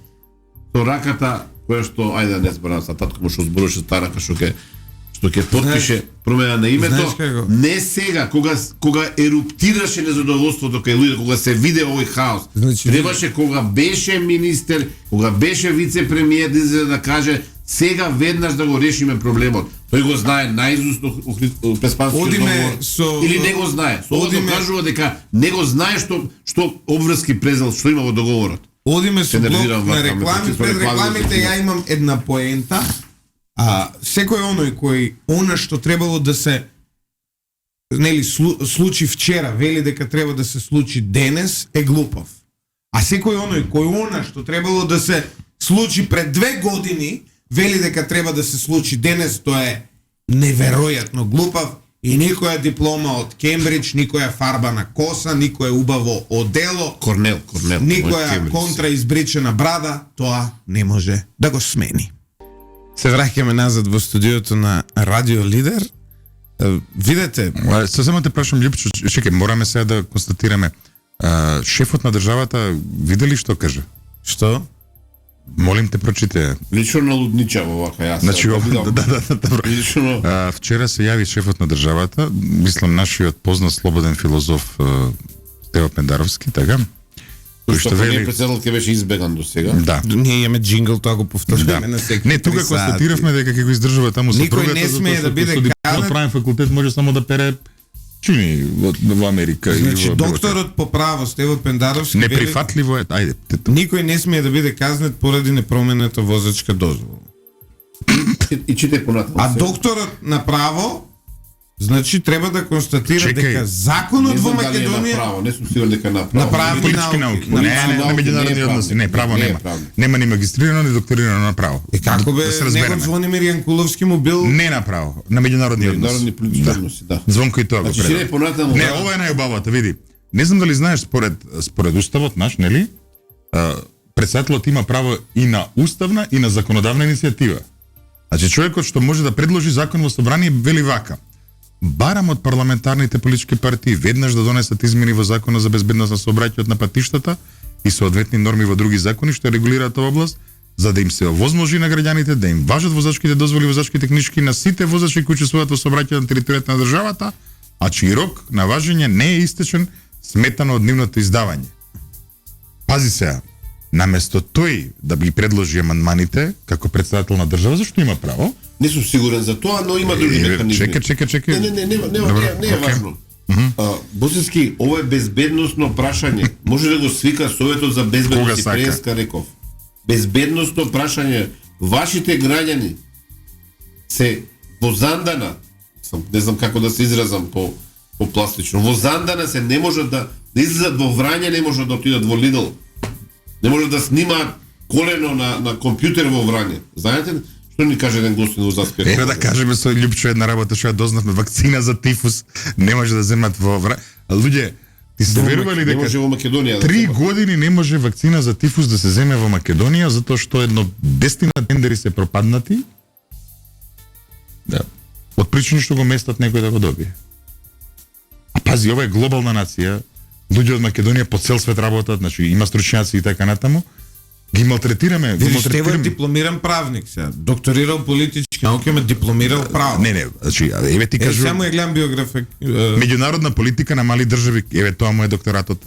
со раката која што, ајде не зборам са татко му што зборуваше старака што ќе подпише промена на името. Не сега, кога еруптираше незадоволството кај луѓе, кога се виде овој хаос. Требаше кога беше министер, кога беше вице-премиер да каже сега веднаш да го решиме проблемот. Тој го знае наизуст у Преспанскиот договор. Или не го знае. Со ова кажува дека не го знае што обврски презел што има во договорот. Одиме со блок на реклами, пред рекламите ја имам една поента. Секој оној она што требало да се случи вчера, вели дека треба да се случи денес, е глупав. А секој оној она што требало да се случи пред 2 години, вели дека треба да се случи денес, тоа е неверојатно глупав. И никоја диплома од Кембридж, никоја фарба на коса, никое убаво одело, Корнел, никоја контраизбричена брада, тоа не може да го смени. Се враќаме назад во студиото на Радио Лидер. Видете, се само те прашам, Љупчо, чекај, мораме сега да констатираме, шефот на државата видели што кажа? Што? Молим те, прочите. Лично налудничаво вака јас. Значи, добро. Лично Вчера се јави шефот на државата, мислам нашиот познат слободен филозоф Стево Пендаровски, така? Кој што вели председател ќе беше избеган до сега. Да. Ние имаме джингл, тоа го повторуваме на секој. Не, тука констатиравме дека ќе го издржува таму Никој не смее да биде канет. Правен факултет може само да пере чини во Америка или Значи во докторот по право Стево Пендаровски неприфатливо е, ајде. Никој не смее да биде казнет поради непроменета возачка дозвола. И чите понатаму. А докторот на право значи треба да констатира дека законот во Македонија не сум сигурен дека на право политички науки. Не, на меѓународни односи, не, право нема. Нема ни магистрирано ни докторирано на право. И како бе него Звонимир Јанкуловски му бил не на право, на меѓународни односи. Меѓународни политички односи, да. Звонко и тоа го Значи преда. понатаму. Не, ова е најубавата, види. Не знам дали знаеш според уставот наш, нели? Председателот има право и на уставна и на законодавна иницијатива. Значи човекот што може да предложи закон во собрание вели вака: барам од парламентарните политички партии веднаш да донесат измени во Законот за безбедност на сообраќајот на патиштата и соодветни норми во други закони што регулираат оваа област, за да им се овозможи на граѓаните да им важат возачките дозволи, возачките книжки на сите возачи кои учествуваат во сообраќајот на територијата на државата, а чиј рок на важење не е истечен сметано од нивното издавање. Пази се, наместо тој да би предложи амандманите како председател на држава, зашто има право? Не сум сигурен за тоа, но има други механизми. Чекај. Не е важно. Босински, ова е безбедносно прашање. Може да го свика Советот за безбедност и преска реков. Безбедносно прашање. Вашите граѓани се во Зандана, не знам како да се изразам по пластично, во Зандана се не може да излезат во Врање, не може да отидат во Лидл. Не може да снимаат колено на компјутер во Врање. Знаете? Што ни каже еден гостин во Заспир? Ева да кажеме со Љупчо една работа што ја дознавме, вакцина за тифус не може да земат во Врање. Луѓе, ти се верували дека не може во Македонија 3 години не може вакцина за тифус да се земе во Македонија затоа што едно 10 тендери се пропаднати? Да. Од причини што го местат некој да го добие. А пази, ова е глобална нација. Луѓе од Македонија по цел свет работат, значи има стручњаци и така натаму. Ги малтретираме, Штево е дипломиран правник сега. Докторирал политички науки, ама дипломирал право. Не, значи, еве ти кажу. Само ја гледам биографија. Меѓународна политика на мали држави, еве тоа му е докторатот.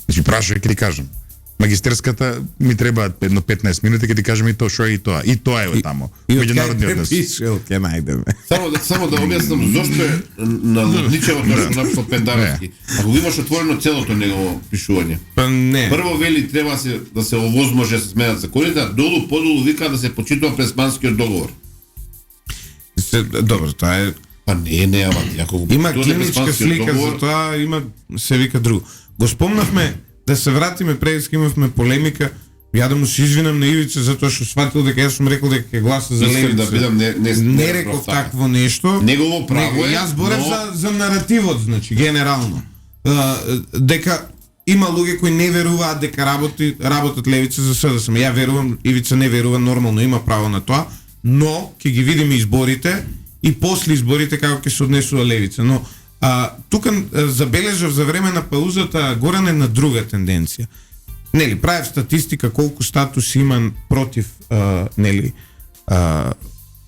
Значи прашај, ќе ти кажам. Магистерската ми требаат едно 15 минути, ќе ти кажам и тоа што е и тоа. И тоа е таму. Меѓународни односи. Ќе најдеме. Само да објаснам зошто е налудничево тоа што напишал Пендаровски. Ако имаш отворено целото негово пишување. Па не. Прво вели треба да се овозможи да се сменат законите, а подолу вика да се почитува Преспанскиот договор. Добро, тоа е. Па не, ама ако го Има клиничка слика за тоа, има се вика друго. Го спомнавме да се вратиме преска имавме полемика. Ја да му се извинам на Ивица затоа што сватил дека јас сум рекол дека ќе гласа за Левица. Да бидам не реков такво нешто. Негово право е. Јас борев за наративот, значи генерално. Дека има луѓе кои не веруваат дека работат Левица за СДСМ. Ја верувам, Ивица не верува, нормално има право на тоа, но ќе ги видиме изборите и после изборите како ќе се однесува Левица. Но тука забележав за време на паузата Горан е на друга тенденција. Нели, правев статистика колку статуси има против,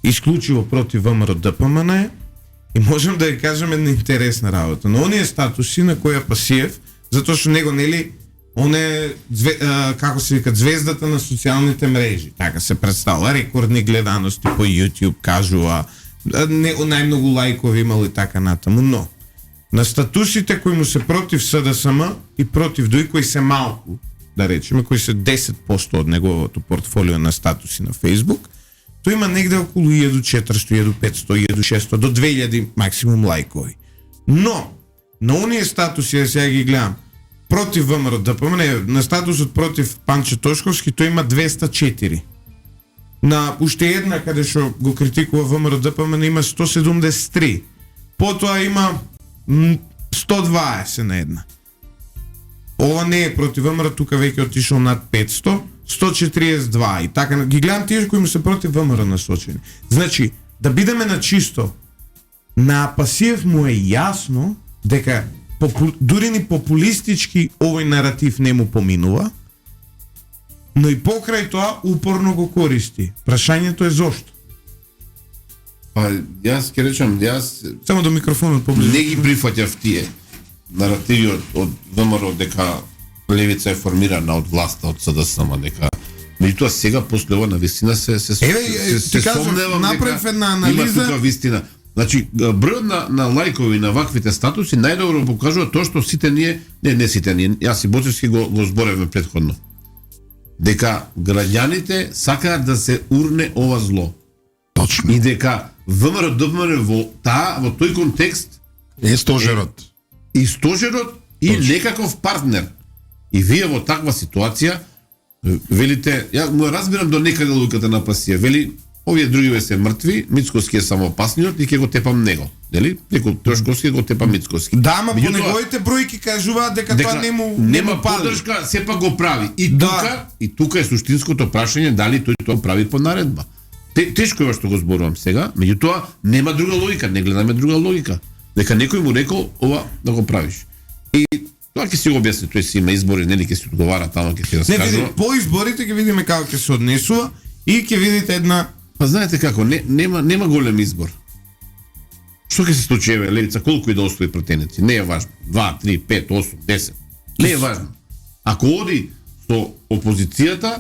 исклучиво против ВМРО ДПМН и можем да ја кажеме една интересна работа. Но оние статуси на која Пасиев, затоа што него, нели, он е, како се вика, звездата на социјалните мрежи. Така се представува, рекордни гледаности по YouTube, кажува, најмногу лајкови имало и така натаму, но на статусите кои му се против СДСМ и против други кои се малку, да речеме, кои се 10% од неговото портфолио на статуси на Facebook, тој има негде околу 1400, 1500, 1600 до 2000 максимум лајкови. Но на оние статуси, ја сега ги гледам, против ВМРО ДПМН, на статусот против Панче Тошковски тој има 204. На уште една каде што го критикува ВМРО ДПМН има 173. Потоа има 120 на една. Ова не е против ВМРО, тука веќе отишол над 500, 142 и така ги гледам тие кои му се против ВМРО насочени. Значи, да бидеме на чисто, на Пасиев му е јасно дека дури ни популистички овој наратив не му поминува но и покрај тоа упорно го користи. Прашањето е зошто. Па јас ќе речам, јас Само до микрофонот поблизу. не ги прифаќав тие наративи од ВМРО дека левица е формирана од власта, од СДСМ, дека меѓутоа сега после ова на вистина се ти кажам, сомневам направив дека една има анализа. тука вистина. Значи, бројот на лајкови на ваквите статуси најдобро покажува тоа што сите ние, не сите ние, јас и Боцевски го зборевме претходно, дека граѓаните сакаат да се урне ова зло. Точно. И дека ВМРО ДПМН во тој контекст Е стожерот. и стожерот и некаков партнер. И вие во таква ситуација велите, ја му разбирам до некаде луѓето на пасија, вели овие другиве се мртви, Мицкоски е само опасниот и ќе го тепам него. Нели? Некој Трошковски го тепа Мицкоски. Да, ама по Меѓутоа, неговите бројки кажуваат дека тоа нема пали. поддршка, сепак го прави. Да. И тука е суштинското прашање дали тој тоа прави по наредба. Тешко е ова што го зборувам сега, меѓутоа нема друга логика, не гледаме друга логика. Дека некој му рекол ова да го правиш. И тоа ќе си го објасни, тој си има избори, нели ќе си одговара таму, ќе ти Не, раскажува. види, по изборите ќе видиме како ќе се однесува и ќе видите една. Па знаете како, нема голем избор. Што ќе се случи, еве, левица колку и да освои пратеници, не е важно. 2, 3, 5, 8, 10. Не е важно. Ако оди со опозицијата,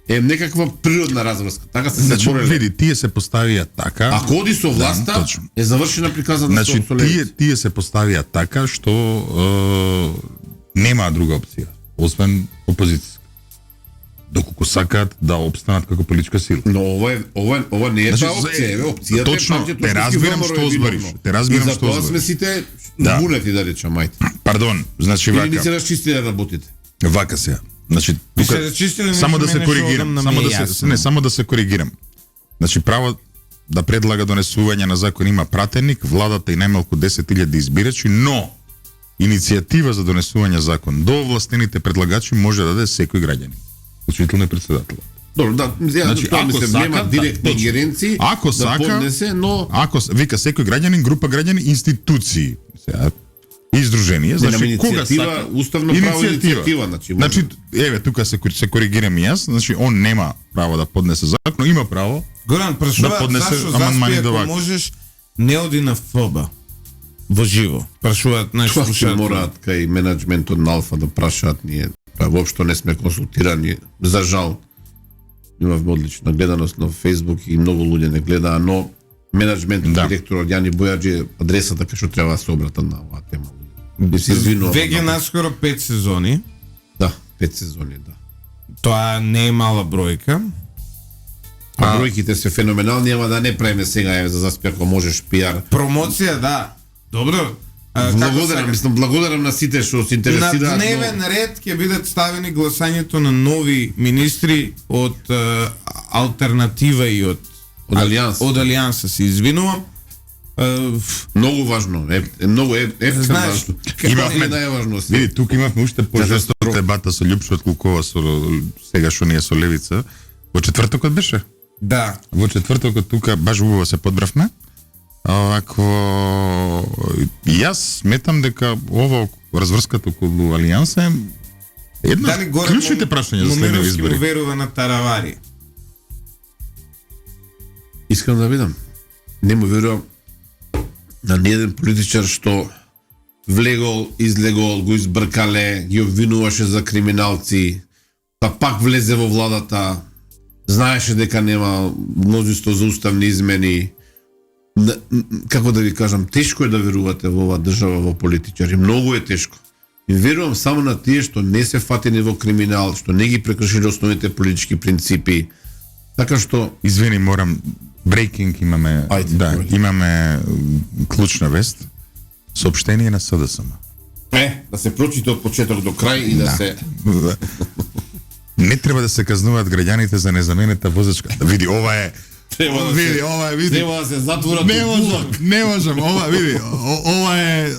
е некаква природна разврска. Така се Значи, бореле. види, тие се поставија така. Ако оди со власта, точно. е завршена приказната Значи, со левица. тие се поставија така што нема друга опција, освен опозиција. Доколку сакаат да опстанат како политичка сила. Но ова не е Значи, таа опција, еве, опцијата точно, е партија те разбирам што збориш, те разбирам што збориш. И за тоа сме збориш. сите Да. збунети, да речам, мајте. Пардон, значи Или ни вака. се расчистиле работите. Вака сега. Значи, И се тука, расчистиле само да нешто се мене што коригирам, одам на само да меја, се не само да се коригирам. Значи право да предлага донесување на закон има пратеник, владата и најмалку 10.000 избирачи, но иницијатива за донесување закон до овластените предлагачи може да даде секој граѓанин, вклучително и председателот. Добро, да, Значи, тоа ако мислам, сака, нема да, директни точно. ингеренции Ако да сака, поднесе, но вика секој граѓанин, група граѓани, институции, сега издружение, значи нема кога иницијатива, сака уставно право иницијатива, значи. Значи, еве тука се коригирам и јас, значи он нема право да поднесе закон, но има право. Горан прашува Да поднесе зашто амандмани заспи до ако вака. можеш не оди на ФБ во живо. Прашуваат наши Тоа ќе слушатели. мораат кај менаџментот на Алфа да прашаат, ние воопшто не сме консултирани, за жал. Имавме одлична гледаност на Facebook и многу луѓе не гледаа, но менаџментот, Да. директорот Јани Бојаджи адресата кај што треба да се обратат на оваа тема. Би се извинувам. Веќе наскоро 5 сезони. Да, 5 сезони, да. Тоа не е мала бројка. А бројките се феноменални, ама да не правиме сега еве за заспи ако можеш пиар. Промоција, да. Добро. Благодарам, мислам, благодарам на сите што се На интересираат. дневен ред ќе бидат ставени гласањето на нови министри од алтернатива и од Од Алијанс. Од Алијанса се извинувам. Многу важно, многу Знаеш, важно. имавме- најважно. Види, тук имавме уште пожестока дебата со Љупшо Ткулкова со сега што ние со Левица. Во четвртокот беше? Да. Во четвртокот тука баш убаво се подбравме. Ако јас сметам дека ова разврската околу Алијанса е една Дали од горе клучните прашања за следни Момировски избори. му верува на Таравари. Искам да видам. Не му верувам на ниеден политичар што влегол, излегол, го избркале, ги обвинуваше за криминалци, па пак влезе во владата, знаеше дека нема множество за уставни измени. Како да ви кажам, тешко е да верувате во оваа држава во политичари, многу е тешко. И верувам само на тие што не се фатени во криминал, што не ги прекршили основните политички принципи. Така што Извини, морам брейкинг имаме, Ајде, да, ајде. имаме клучна вест. Соопштение на СДСМ. да се прочита од почеток до крај и да се Не треба да се казнуваат граѓаните за незаменета возачка. Види, ова е Треба да види, се- ова е, види. треба да се затворат Не од можам, кулак. не можам. Ова, види, ова е,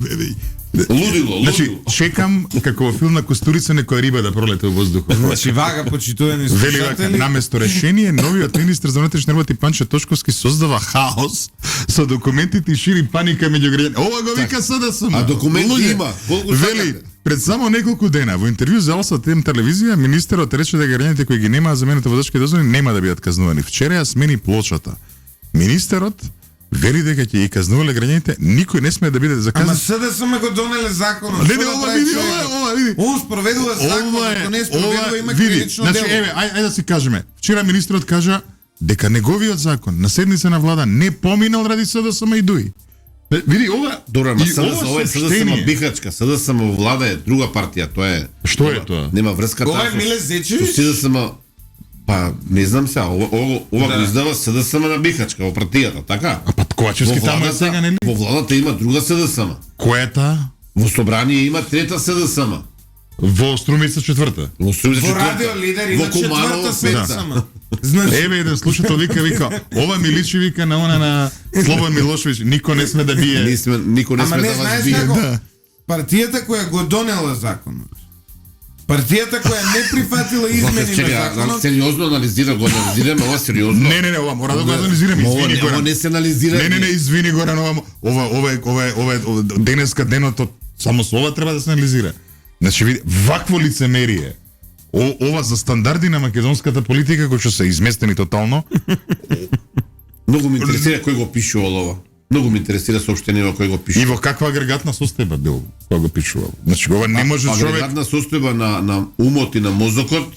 види. Лудило, Значи, лудило. чекам како во филм на Костурица некоја риба да пролете во воздухот. Значи вага почитувани Вели вака, слушатели. наместо решение, новиот министр за внатрешни работи Панчо Точковски создава хаос со документите и шири паника меѓу граѓани. Ова го вика СДСМ. А документи Луѓе, има. Колку Вели, сакате? Пред само неколку дена во интервју за Алса Тем телевизија министерот рече дека граѓаните кои ги немаат замените возачки дозволи нема да бидат казнувани. Вчера ја смени плочата. Министерот вели дека ќе ги казнувале граѓаните, никој не смее да биде заказан. Ама СДСМ го донеле законот. Не, ова види. Он спроведува закон, ако не спроведува има кривично значи, дело. ајде да си кажеме. Вчера министерот кажа дека неговиот закон на седница на влада не поминал ради СДСМ и ДУИ. Види ова. Добро, ама ова СДСМ бихачка, СДСМ во влада е друга партија, тоа е. Што е тоа? Нема врска Ова е Миле Зечевич? СДСМ, па не знам сега, ова го издава СДСМ на бихачка во партијата, така? А па Ковачевски таму е сега, нели? Во владата има друга СДСМ. Која е таа? Во собрание има трета СДСМ. Во Струмица четврта. Во радио лидер има четврта СДСМ. Значи, еве еден слушател вика, ова ми личи вика на она на Слободан Милошевич, никој не сме да бие. Никој не Ама сме не да вас знаеш бие. како? Да. Партијата која го донела законот. Партијата која не прифатила измени на законот. Сериозно анализираме, ова сериозно. Не, ова мора да го анализираме. Извини Ова Горан. не се анализира. Не, извини Горан, ова денеска деното само со ова треба да се анализира. Значи види, вакво лицемерие. Ова за стандарди на македонската политика кои што се изместени тотално. Многу ме интересира кој го пишувал ова. Многу ме интересира соопштението кој го И пишува. во каква агрегатна состојба бил кој го пишувал. Значи ова не може човек Агрегатна состојба на умот и на мозокот.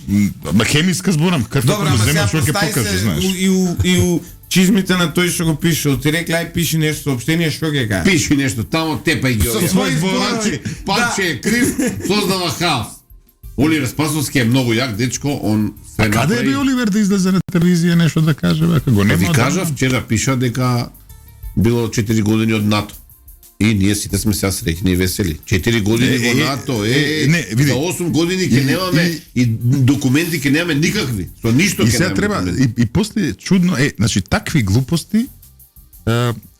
хемиска зборам, како Добро, ама сега човек ќе постави покаже, се знаеш. и у чизмите на тој што го пишал. Ти рекла ај пиши нешто соопштение, што ќе кажеш? Пиши нешто тамо, тепај ги Со овие. своји зборови. Панче е крив, создава хаос. Оливер Спасовски е многу јак дечко, он се Каде е направи. би Оливер да излезе на телевизија нешто да каже, бе, го нема. Ви кажа, вчера пиша дека било 4 години од НАТО. И ние сите сме сега среќни и весели. 4 години во НАТО, не, види. за 8 години ќе немаме и документи ќе немаме никакви. Со ништо И ќе сега немаме. треба документи. и после чудно значи такви глупости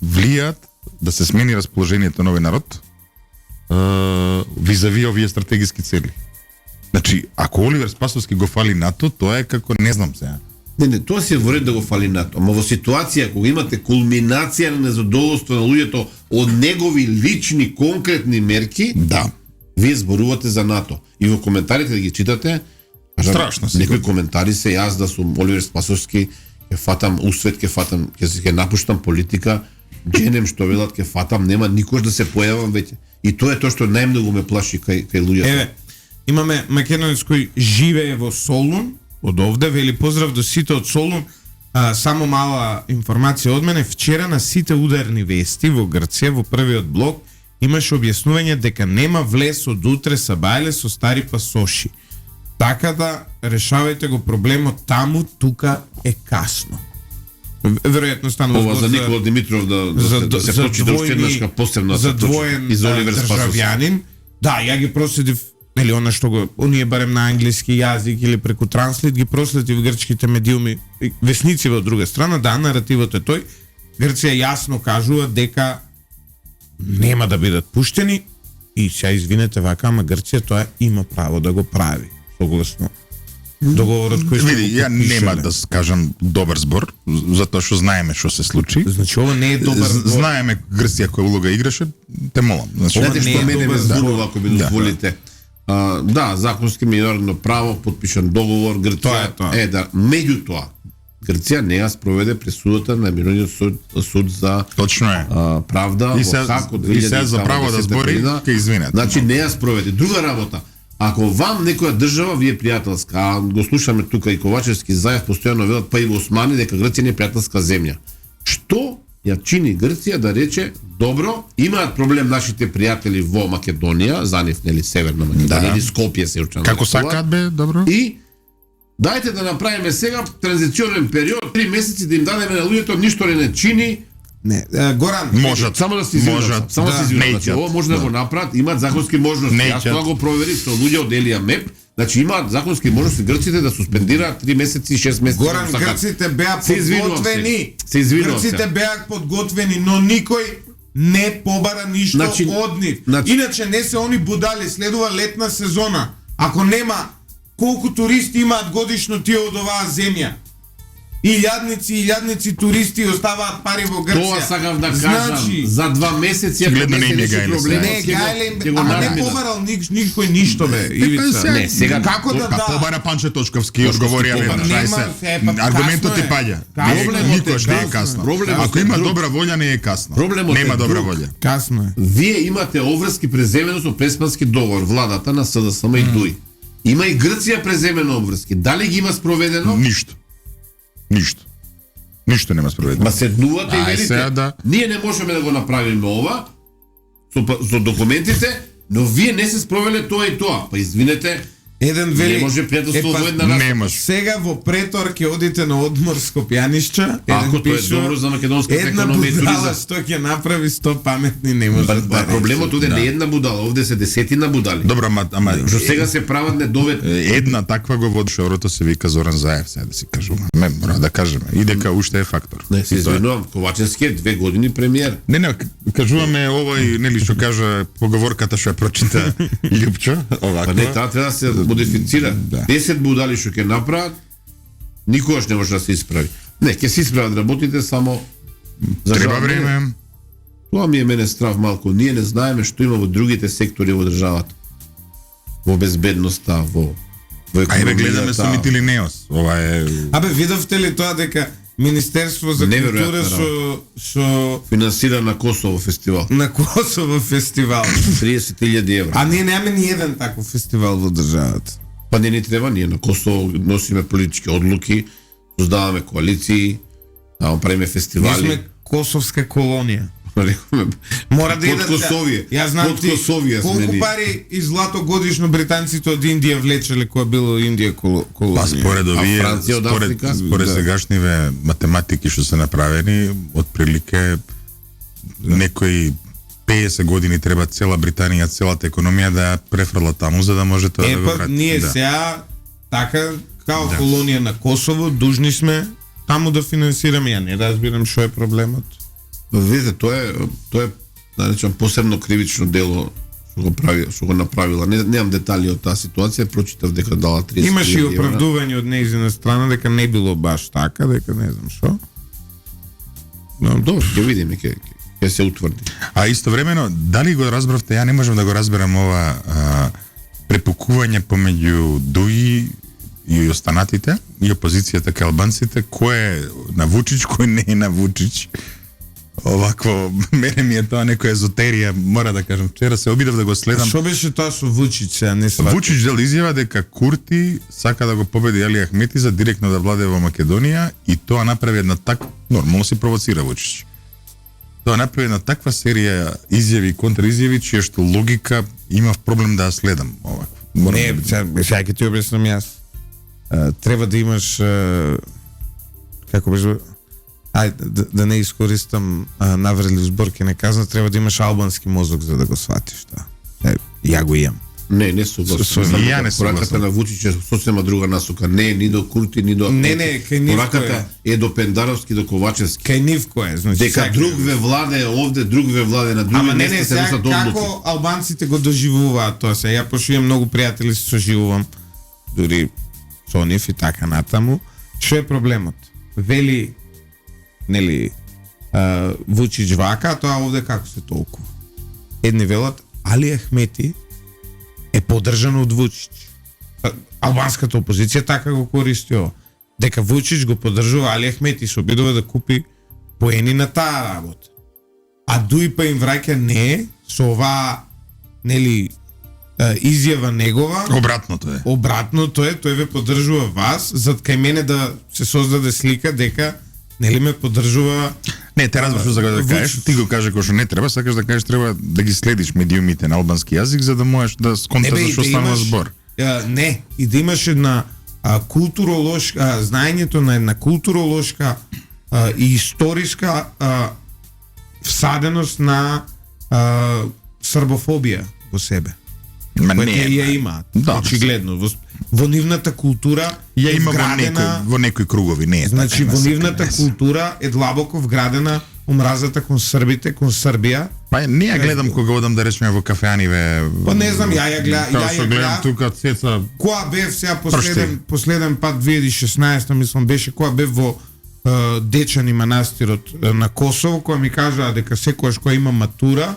влијаат да се смени расположението на овој народ визави овие стратегиски цели. Значи, ако Оливер Спасовски го фали НАТО, тоа е како не знам сега. Не, тоа се во ред да го фали НАТО, ама во ситуација кога имате кулминација на незадоволство на луѓето од негови лични конкретни мерки, Да. вие зборувате за НАТО. И во коментарите да ги читате, кажам, Страшно си. некои коментари се јас да сум Оливер Спасовски, ќе фатам усвет, ќе напуштам политика, дженем што велат, ќе фатам, нема никош да се појавам веќе. И тоа е тоа што најмногу ме плаши кај луѓето. Еве, имаме македонец кој живее во Солун, од овде, вели поздрав до сите од Солун. Само мала информација од мене, вчера на сите ударни вести во Грција, во првиот блок, имаше објаснување дека нема влез од утре сабајле со стари пасоши. Така да решавајте го проблемот таму, тука е касно. Веројатно станува Ова за збор Никола Димитров да се прочита уште еднашка посебна за двоен и за Оливер Спасовски. државјанин. Да, ја ги проследив, нели она што го оние барем на англиски јазик или преку транслит ги проследив грчките медиуми, весници од друга страна, да, наративот е тој. Грција јасно кажува дека нема да бидат пуштени и сега извинете вака, ама Грција тоа има право да го прави, согласно договорот кој што Види, го ја нема потпишале. да кажам добар збор, затоа што знаеме што се случи. Значи ова не е добар збор. Знаеме Грција која улога играше, те молам. Значи, Знаете не што е мене добар ме збор. збунува, ако ми дозволите. Да, законски меѓународно право, потпишан договор, Тоа е Грција тоа. да, меѓутоа Грција не ја спроведе пресудата на Мировниот суд за Точно е. правда И во се- Хаг од и се за право да 2010 збори, година. ќе извинете. Значи не ја спроведе. Друга работа. Ако вам некоја држава ви е пријателска, а го слушаме тука и Ковачевски Заев постојано велат па и во Османи дека Грција не е пријателска земја. Што ја чини Грција да рече добро, имаат проблем нашите пријатели во Македонија, за нив нели Северна Македонија или Скопје се учат. Како сакаат бе, добро? И дајте да направиме сега транзиционен период, 3 месеци да им дадеме на луѓето, ништо не чини. Не, Горан, Можат. Само да се извинам. Можат. Само да се извинам. Значи, Неќат. ова може да го направат, имаат законски можности. Јас Неќат. тоа го проверив со луѓе од Елија Меп. Значи имаат законски можности грците да суспендираат 3 месеци и 6 месеци. Горан, ако сакаат. грците беа Се извинувам подготвени. се извинувам се. Грците беа подготвени, но никој не побара ништо Значи- од нив. значи- Иначе не се они будали, следува летна сезона. Ако нема колку туристи имаат годишно тие од оваа земја. илјадници туристи оставаат пари во Грција. Тоа сакав да кажам. За 2 месеци Гледно ако не не им се е реши гајле проблемот, Не, гајле, ќе го ама не надмина. побарал никој ништо бе, Ивица. Не, сега Како да Па да? побара Панче Точковски одговори побара. веднаш. Ај Нема, се. па, Аргументот касно ти е. паѓа. Проблемот е Никош не е касно. касно. Проблемот Ако е има друг. добра волја не е касно. Проблемот е Нема добра друг. волја. Касно е. Вие имате обврски преземено со преспански договор, владата на СДСМ и ДУИ. Има и Грција преземено обврски. Дали ги има спроведено? Ништо. Ништо нема спроведено. Ма седнувате и Ај, велите, сега да. ние не можеме да го направиме ова со документите, но вие не се спровеле тоа и тоа. Па извинете, Еден вели не може пријателство во една Не нација. може. Сега во претор ќе одите на одмор Скопјанишча. Ако тоа е добро за македонската една економија и будала туризам. што ќе направи 100 паметни не може Па, да проблемот овде не е една будала, овде се десетина будали. Добро, ама Што сега се прават недоветни. една таква го води шорото се вика Зоран Заев, сега да си кажувам. Ме мора да кажеме. И дека уште е фактор. Не, се И тоа е. извинувам, Ковачевски е 2 години премиер. Не, кажуваме овој, нели што кажа поговорката што ја прочита Љупчо, овако. Па не, таа треба да се модифицира. Да. 10 будали што ќе направат, никогаш не може да се исправи. Не, ќе се исправат работите, само за Треба жал, време. Тоа ми е мене страв малку. Ние не знаеме што има во другите сектори во државата. Во безбедноста, во Ајде гледаме со економијата. Митилинеос. Ова е Абе видовте ли тоа дека Министерство за Неверојатна култура со финансира на Косово фестивал. на Косово фестивал. 30.000 евра. А ние немаме ни еден таков фестивал во државата. Па не ни треба, ние на Косово носиме политички одлуки, создаваме коалиции, таму правиме Ние фестивали. сме косовска колонија. Рековме, Мора да под идат. Косовие. Јас знам Под ти Косовија сме колку ние. пари и злато годишно британците од Индија влечеле кога било Индија Па колонија. според овие, Франција од според Африка? според Да. сегашниве математики што се направени, отприлике некои 50 години треба цела Британија, целата економија да ја префрла таму за да може тоа да го Па врати. ние Да. сега така као колонија на Косово дужни сме таму да финансираме. Ја не разбирам што е проблемот. Видите, тоа е да речам посебно кривично дело што го направила. Немам детали од таа ситуација, прочитав дека дала 30. Имаше и оправдување од нејзина страна дека не било баш така, дека не знам што. Но Добро, ќе видиме, ќе се утврди. А истовремено, дали го разбравте, ја не можам да го разберам ова препукување помеѓу ДУИ и останатите и опозицијата кај албанците, кој е на Вучич, кој не е на Вучич. Овакво, мене ми е тоа некоја езотерија, мора да кажам. Вчера се обидов да го следам. што беше тоа со Вучич, сега не сватам. Вучич дел изјава дека Курти сака да го победи Али Ахмети за директно да владее во Македонија и тоа направи една нормално си провоцира Вучич. Тоа направи една таква серија изјави и контраизјави, чија што логика имав проблем да ја следам овакво. Не, сега ќе ти објаснам јас. Треба да имаш како беше да не искористам навредлив збор, ќе не казна, треба да имаш албански мозок за да го сватиш тоа. Ја го имам. Не согласувам. Со- ја не Пораката согласувам. на Вучич е сосема друга насока. Не е ни до Курти, ни до Не, Ахмети. кај нив Пораката е до Пендаровски, до Ковачевски. Кај нив кој е, значи Дека сега- друг ве владее овде, друг ве владее на други Ама не, места се сега носат одлуки. како албанците го доживуваат тоа се. Ја пошто имам многу пријатели се соживувам дури со нив и така натаму. Што е проблемот? Вели нели Вучич вака, а тоа овде како се толкува. Едни велат Али Ахмети е поддржан од Вучич. Албанската опозиција така го користи ова. Дека Вучич го поддржува Али Ахмети, се обидува да купи поени на таа работа. А ДУИ па им враќа не со оваа нели изјава негова. Обратното е. Обратното е, тој ве поддржува вас, зад кај мене да се создаде слика дека нели ме поддржува. Не, те разбраш што сакаш да кажеш, ти го кажеш кој што не треба, сакаш да кажеш треба да ги следиш медиумите на албански јазик за да можеш да сконташ за што станува збор. Не, и да имаш една културолошка, знаењето на една културолошка и историска всаденост на србофобија во себе. Ма Која не, ја имаат. Да, Очигледно. Во нивната култура ја е има вградена. во некои кругови, не е Значи, така, во не се нивната каде се. култура е длабоко вградена омразата кон србите, кон Србија. Па не ја гледам кога одам да речеме во кафеаниве. Па не знам, ја гледам, Како што гледам тука Цеца. Која бев сега Пршти. последен пат 2016, мислам беше која бев во Дечани манастирот на Косово, кои ми кажаа дека секојаш кој има матура,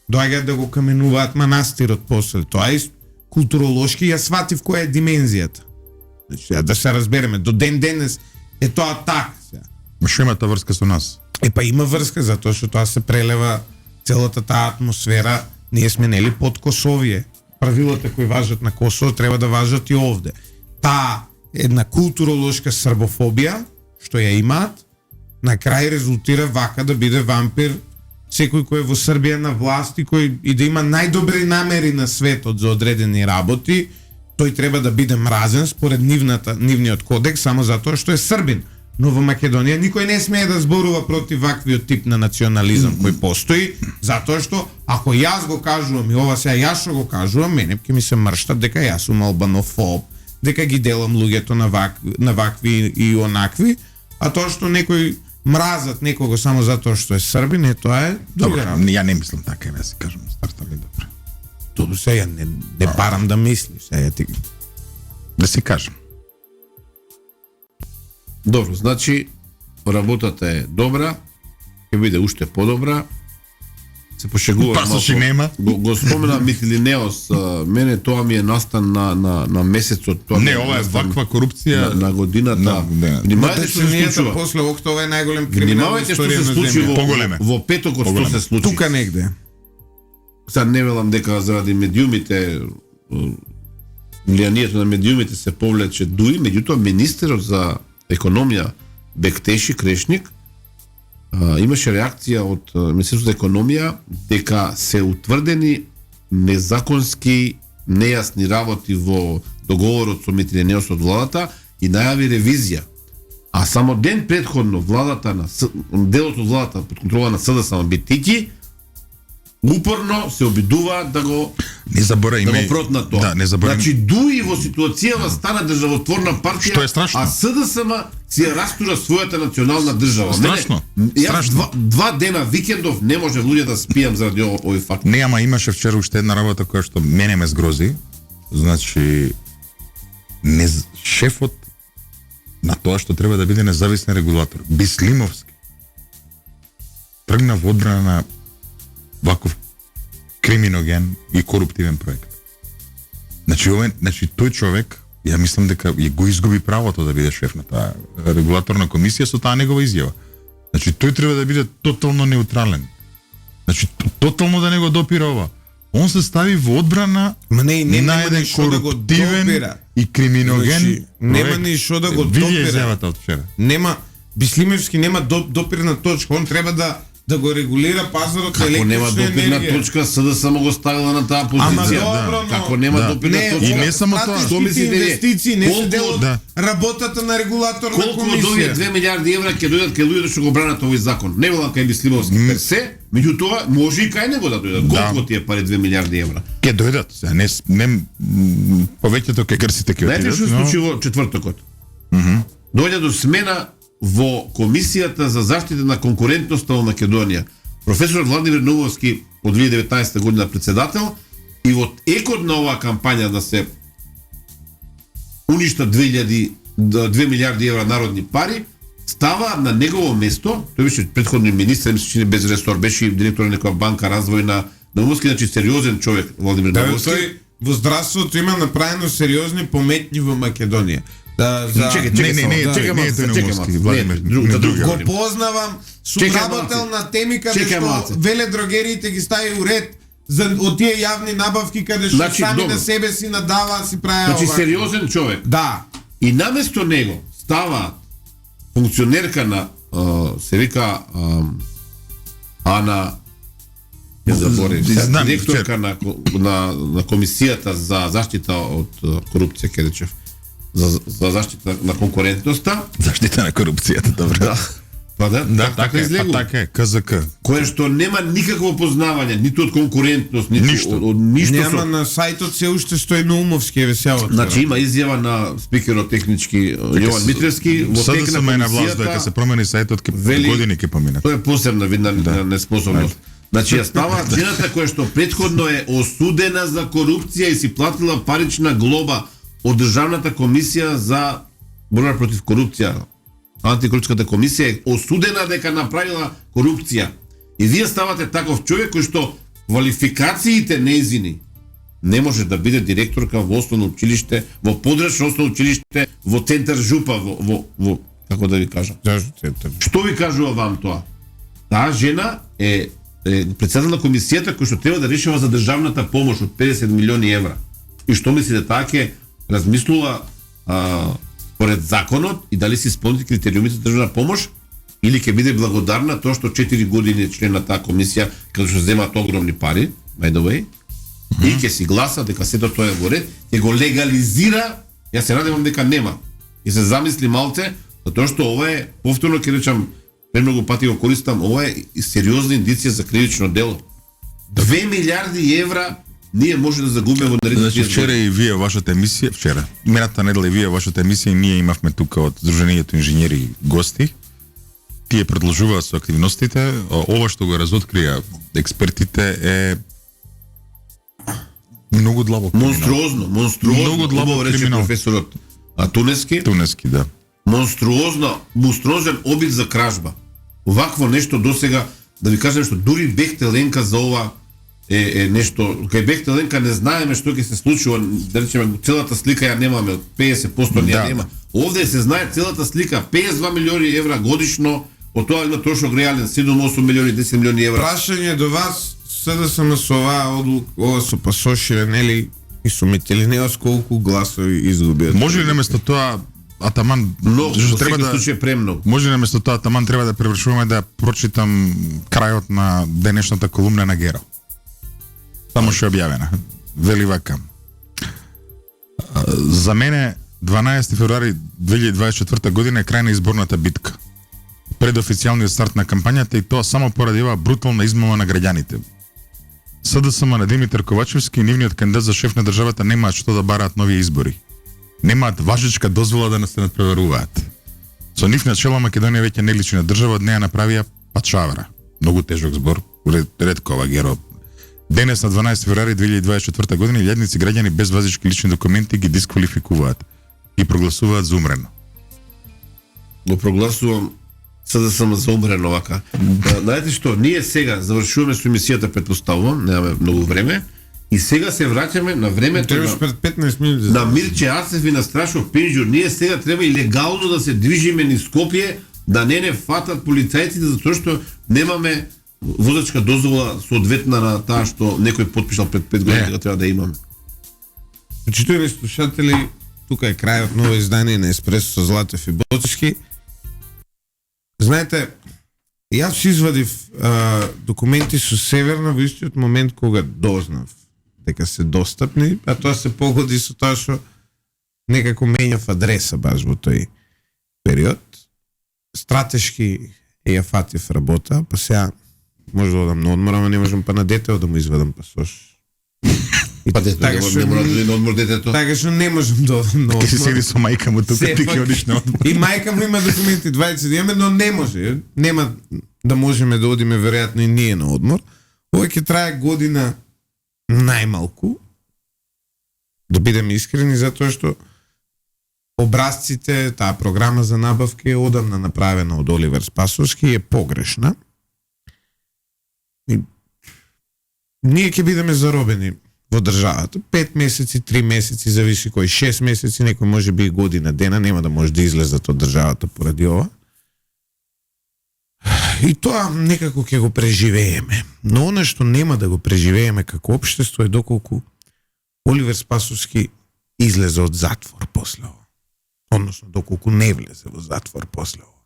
доаѓаат да го каменуваат манастирот после. Тоа е културолошки, ја сватив која е димензијата. Значи, да се разбереме, до ден денес е тоа така. Што има таа врска со нас? Па има врска, затоа што тоа се прелева целата таа атмосфера. Ние сме нели под Косовие. Правилата кои важат на Косово треба да важат и овде. Таа една културолошка србофобија што ја имаат, на крај резултира вака да биде вампир секој кој е во Србија на власт и кој и да има најдобри намери на светот за одредени работи, тој треба да биде мразен според нивниот кодекс само затоа што е србин. Но во Македонија никој не смее да зборува против ваквиот тип на национализам кој постои, затоа што ако јас го кажувам и ова сега јас што го кажувам, мене ќе ми се мрштат дека јас сум албанофоб, дека ги делам луѓето на вакви и онакви, а тоа што некој мразат некого само затоа што е србин, тоа е друга работа. Ја не мислам така, да си кажам, стартали добро. Тоа сега не барам да мислиш, сега ти Да си кажам. Добро, значи работата е добра, ќе биде уште подобра. Се пошегувам Пасоши нема. Го спомена Митилинеос, мене тоа ми е настан на месецот, тоа Не, ова е ваква корупција на годината. Внимавајте што се случува. после октова е најголем криминал Внимавајте што се случи во петокот, што се случи. тука негде. Сега не велам дека заради медиумите влијанието на медиумите се повлече дуи, меѓутоа министерот за економија Бектеши Крешник имаше реакција од Министерството за економија дека се утврдени незаконски нејасни работи во договорот со Митилинеос од владата и најави ревизија. А само ден претходно владата делот од владата под контрола на СДСМ Битики упорно се обидува да го Не заборај да го протнат тоа. Да, не заборај. Значи дуи во ситуацијава стана државотворна партија, Што е страшно. а СДСМ си ја растура својата национална држава. Страшно. Јас Страшно. два дена викендов не може луѓе да спијам заради овој факт. Не, ама имаше вчера уште една работа која што мене ме згрози. Значи шефот на тоа што треба да биде независен регулатор, Бислимовски, тргна во одбрана на ваков криминоген и коруптивен проект. Значи тој човек, ја мислам дека го изгуби правото да биде шеф на таа регулаторна комисија со таа негова изјава. Значи тој треба да биде тотално неутрален. Значи тотално да не го допира ова. Он се стави во одбрана на еден коруптивен и криминоген. Значи, нема ни што да го допира. допира. Изјавата од вчера. Нема Бислимевски нема допирна точка, он треба да го регулира пазарот на Како нема електрична допирна енергија. точка, СДСМ го ставила на таа Ама позиција. добро, но Како нема допирна точка. И не само тоа. Што мислите вие? инвестиции не се Колку- дел од да. работата на регулаторна Колку од овие комисија. 2 милиарди евра ќе дојдат кај луѓето што го бранат овој закон? Не велам кај Бислимовски пер се, меѓутоа може и кај него да дојдат. Колку од тие пари 2 милиарди евра? Ке дојдат, сега не повеќето ке грсите ке Знаете отидат. што се случи во четвртокот? Дојде до смена во Комисијата за заштита на конкурентноста во Македонија. Професор Владимир Нововски од 2019 година председател и во екот на оваа кампања да се уништа 2 милиарди евра народни пари, става на негово место, тој беше претходни министер, мислам че без ресор, беше директор на некоја банка развојна, Нововски, значи сериозен човек Владимир Да, Нововски. тој во здравството има направено сериозни пометњи во Македонија. Чекај, чекај малце. Го познавам, сум Чекај работел малце. на теми каде Чекај малце. што веле дрогериите ги стави у ред за од тие јавни набавки каде што Значи, сами добро. на себе си надава, си правеа Значи ова. сериозен човек. Да. И наместо него става функционерка на се вика Ана ја заборев, Знам, директорка на комисијата за заштита од корупција Кедечев. За заштита на конкурентноста. Заштита на корупцијата, добро. Да. Па да, Да, така излегува. така е, КЗК. Кое што нема никакво познавање, ниту од конкурентност, ниту Ништо. од ништо. Нема на сајтот се уште стои Наумовски е весело. Значи има изјава на спикерот технички Јован Митревски во тек Sada на на власт дека се комисијата. промени сајтот Вели- години ќе поминат. Тоа е посебна видна неспособност. Значи ја става жената која што претходно е осудена за корупција и си платила парична глоба од Државната комисија за борба против корупција. антикорупцијската комисија е осудена дека направила корупција. И вие ставате таков човек кој што квалификациите нејзини не може да биде директорка во основно училиште, во подрачно основно училиште, во центар Жупа, во како да ви кажам. Зашто центар? Што ви кажува вам тоа? Таа жена е председател на комисијата кој што треба да решава за државната помош од 50 милиони евра. И што мислите, таа ќе размислува според законот и дали се исполнити критериумите за државна помош или ќе биде благодарна тоа што 4 години е член на таа комисија каде што земаат огромни пари, by the way, и ќе си гласа дека сето тоа е во ред, ќе го легализира. Јас се надевам дека нема. И се замисли малце, затоа што ова е, повторно ќе речам, премногу пати го користам, ова е сериозна индиција за кривично дело. 2 милиарди евра ние може да загубиме во наредните Значи вчера и вие вашата емисија, мината недела и вие вашата емисија, ние имавме тука од Сдруженијето инженери гости. Тие продолжуваат со активностите. Ова што го разоткрија експертите е многу длабок криминал. Монструозно, длабок рече криминал. професорот Тунески, да. Монструозен обид за кражба. Овакво нешто досега, да ви кажам што дури Бехте Ленка за ова е нешто, кај Бехте Ленка не знаеме што ќе се случува, да речеме целата слика ја немаме, од 50% ја нема. Овде се знае целата слика, 52 милиони евра годишно, од тоа има трошок реален 7-8 милиони, 10 милиони евра. Прашање до вас, СДСМ со оваа одлука, ова со пасошире, нели, и со Мителинеос колку гласови изгубиат? Може ли наместо тоа Атаман Многу, зашто во треба секој да случај премногу. Може ли наместо тоа Атаман треба да превршуваме да прочитам крајот на денешната колумна на Геро? Само што е објавена. Вели вака. За мене 12 февруари 2024 година е крај на изборната битка. Пред официјалниот старт на кампањата и тоа само поради оваа брутална измама на граѓаните. СДСМ на Димитар Ковачевски и нивниот кандидат за шеф на државата немаат што да бараат нови избори. Немаат важечка дозвола да се надпреваруваат. Со нив на чело Македонија веќе не личи на држава, од неја направија пачавра. Многу тежок збор, редкова Геро. Денес на 12 февруари 2024 година илјадници граѓани без важечки лични документи ги дисквалификуваат и прогласуваат за умрено. Го прогласувам СДСМ за умрено вака. Знаете што, ние сега завршуваме со емисијата, предпоставувам, немаме многу време, и сега се враќаме на времето Требаш пред 15 минути. на Мирче Ацев и на Страшов Пинџур. Ние сега треба и легално да се движиме низ Скопје, да не фатат полицајците, затоа што немаме возачка дозвола соодветна на таа што некој потпишал пред 5 години дека треба да имаме. Почитувани слушатели, тука е крајот ново издание на Еспресо со Златев и Боцишки. Знаете, јас си извадив документи со Северна во истиот момент кога дознав дека се достапни, а тоа се погоди со тоа што некако менјав адреса баш во тој период. Стратешки ја фатив работа, па сега може да одам на одмор, ама не можам па на детето да му извадам пасош. Па дето не мора да на одмор детето. Така што не можам да одам на одмор. Ќе седи со мајка му тука, ти ќе одиш на одмор. И мајка му има документи 20 да имаме, но не може. Нема да можеме да одиме веројатно и ние на одмор. Ова ќе трае година најмалку. Да бидеме искрени, затоа што образците, таа програма за набавки е одамна направена од Оливер Спасовски и е погрешна. И ние ќе бидеме заробени во државата. 5 месеци, 3 месеци, зависи кој, 6 месеци, некој може би и година дена, нема да може да излезат од државата поради ова. И тоа некако ќе го преживееме. Но она што нема да го преживееме како општество е доколку Оливер Спасовски излезе од затвор после ова. Односно, доколку не влезе во затвор после ова.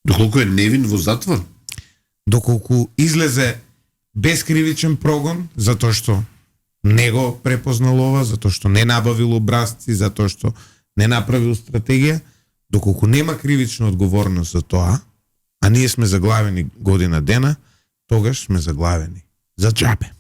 Доколку е невин во затвор? Доколку излезе без кривичен прогон, затоа што не го препознал ова, затоа што не набавил образци, затоа што не направил стратегија, доколку нема кривична одговорност за тоа, а ние сме заглавени година дена, тогаш сме заглавени за џабе.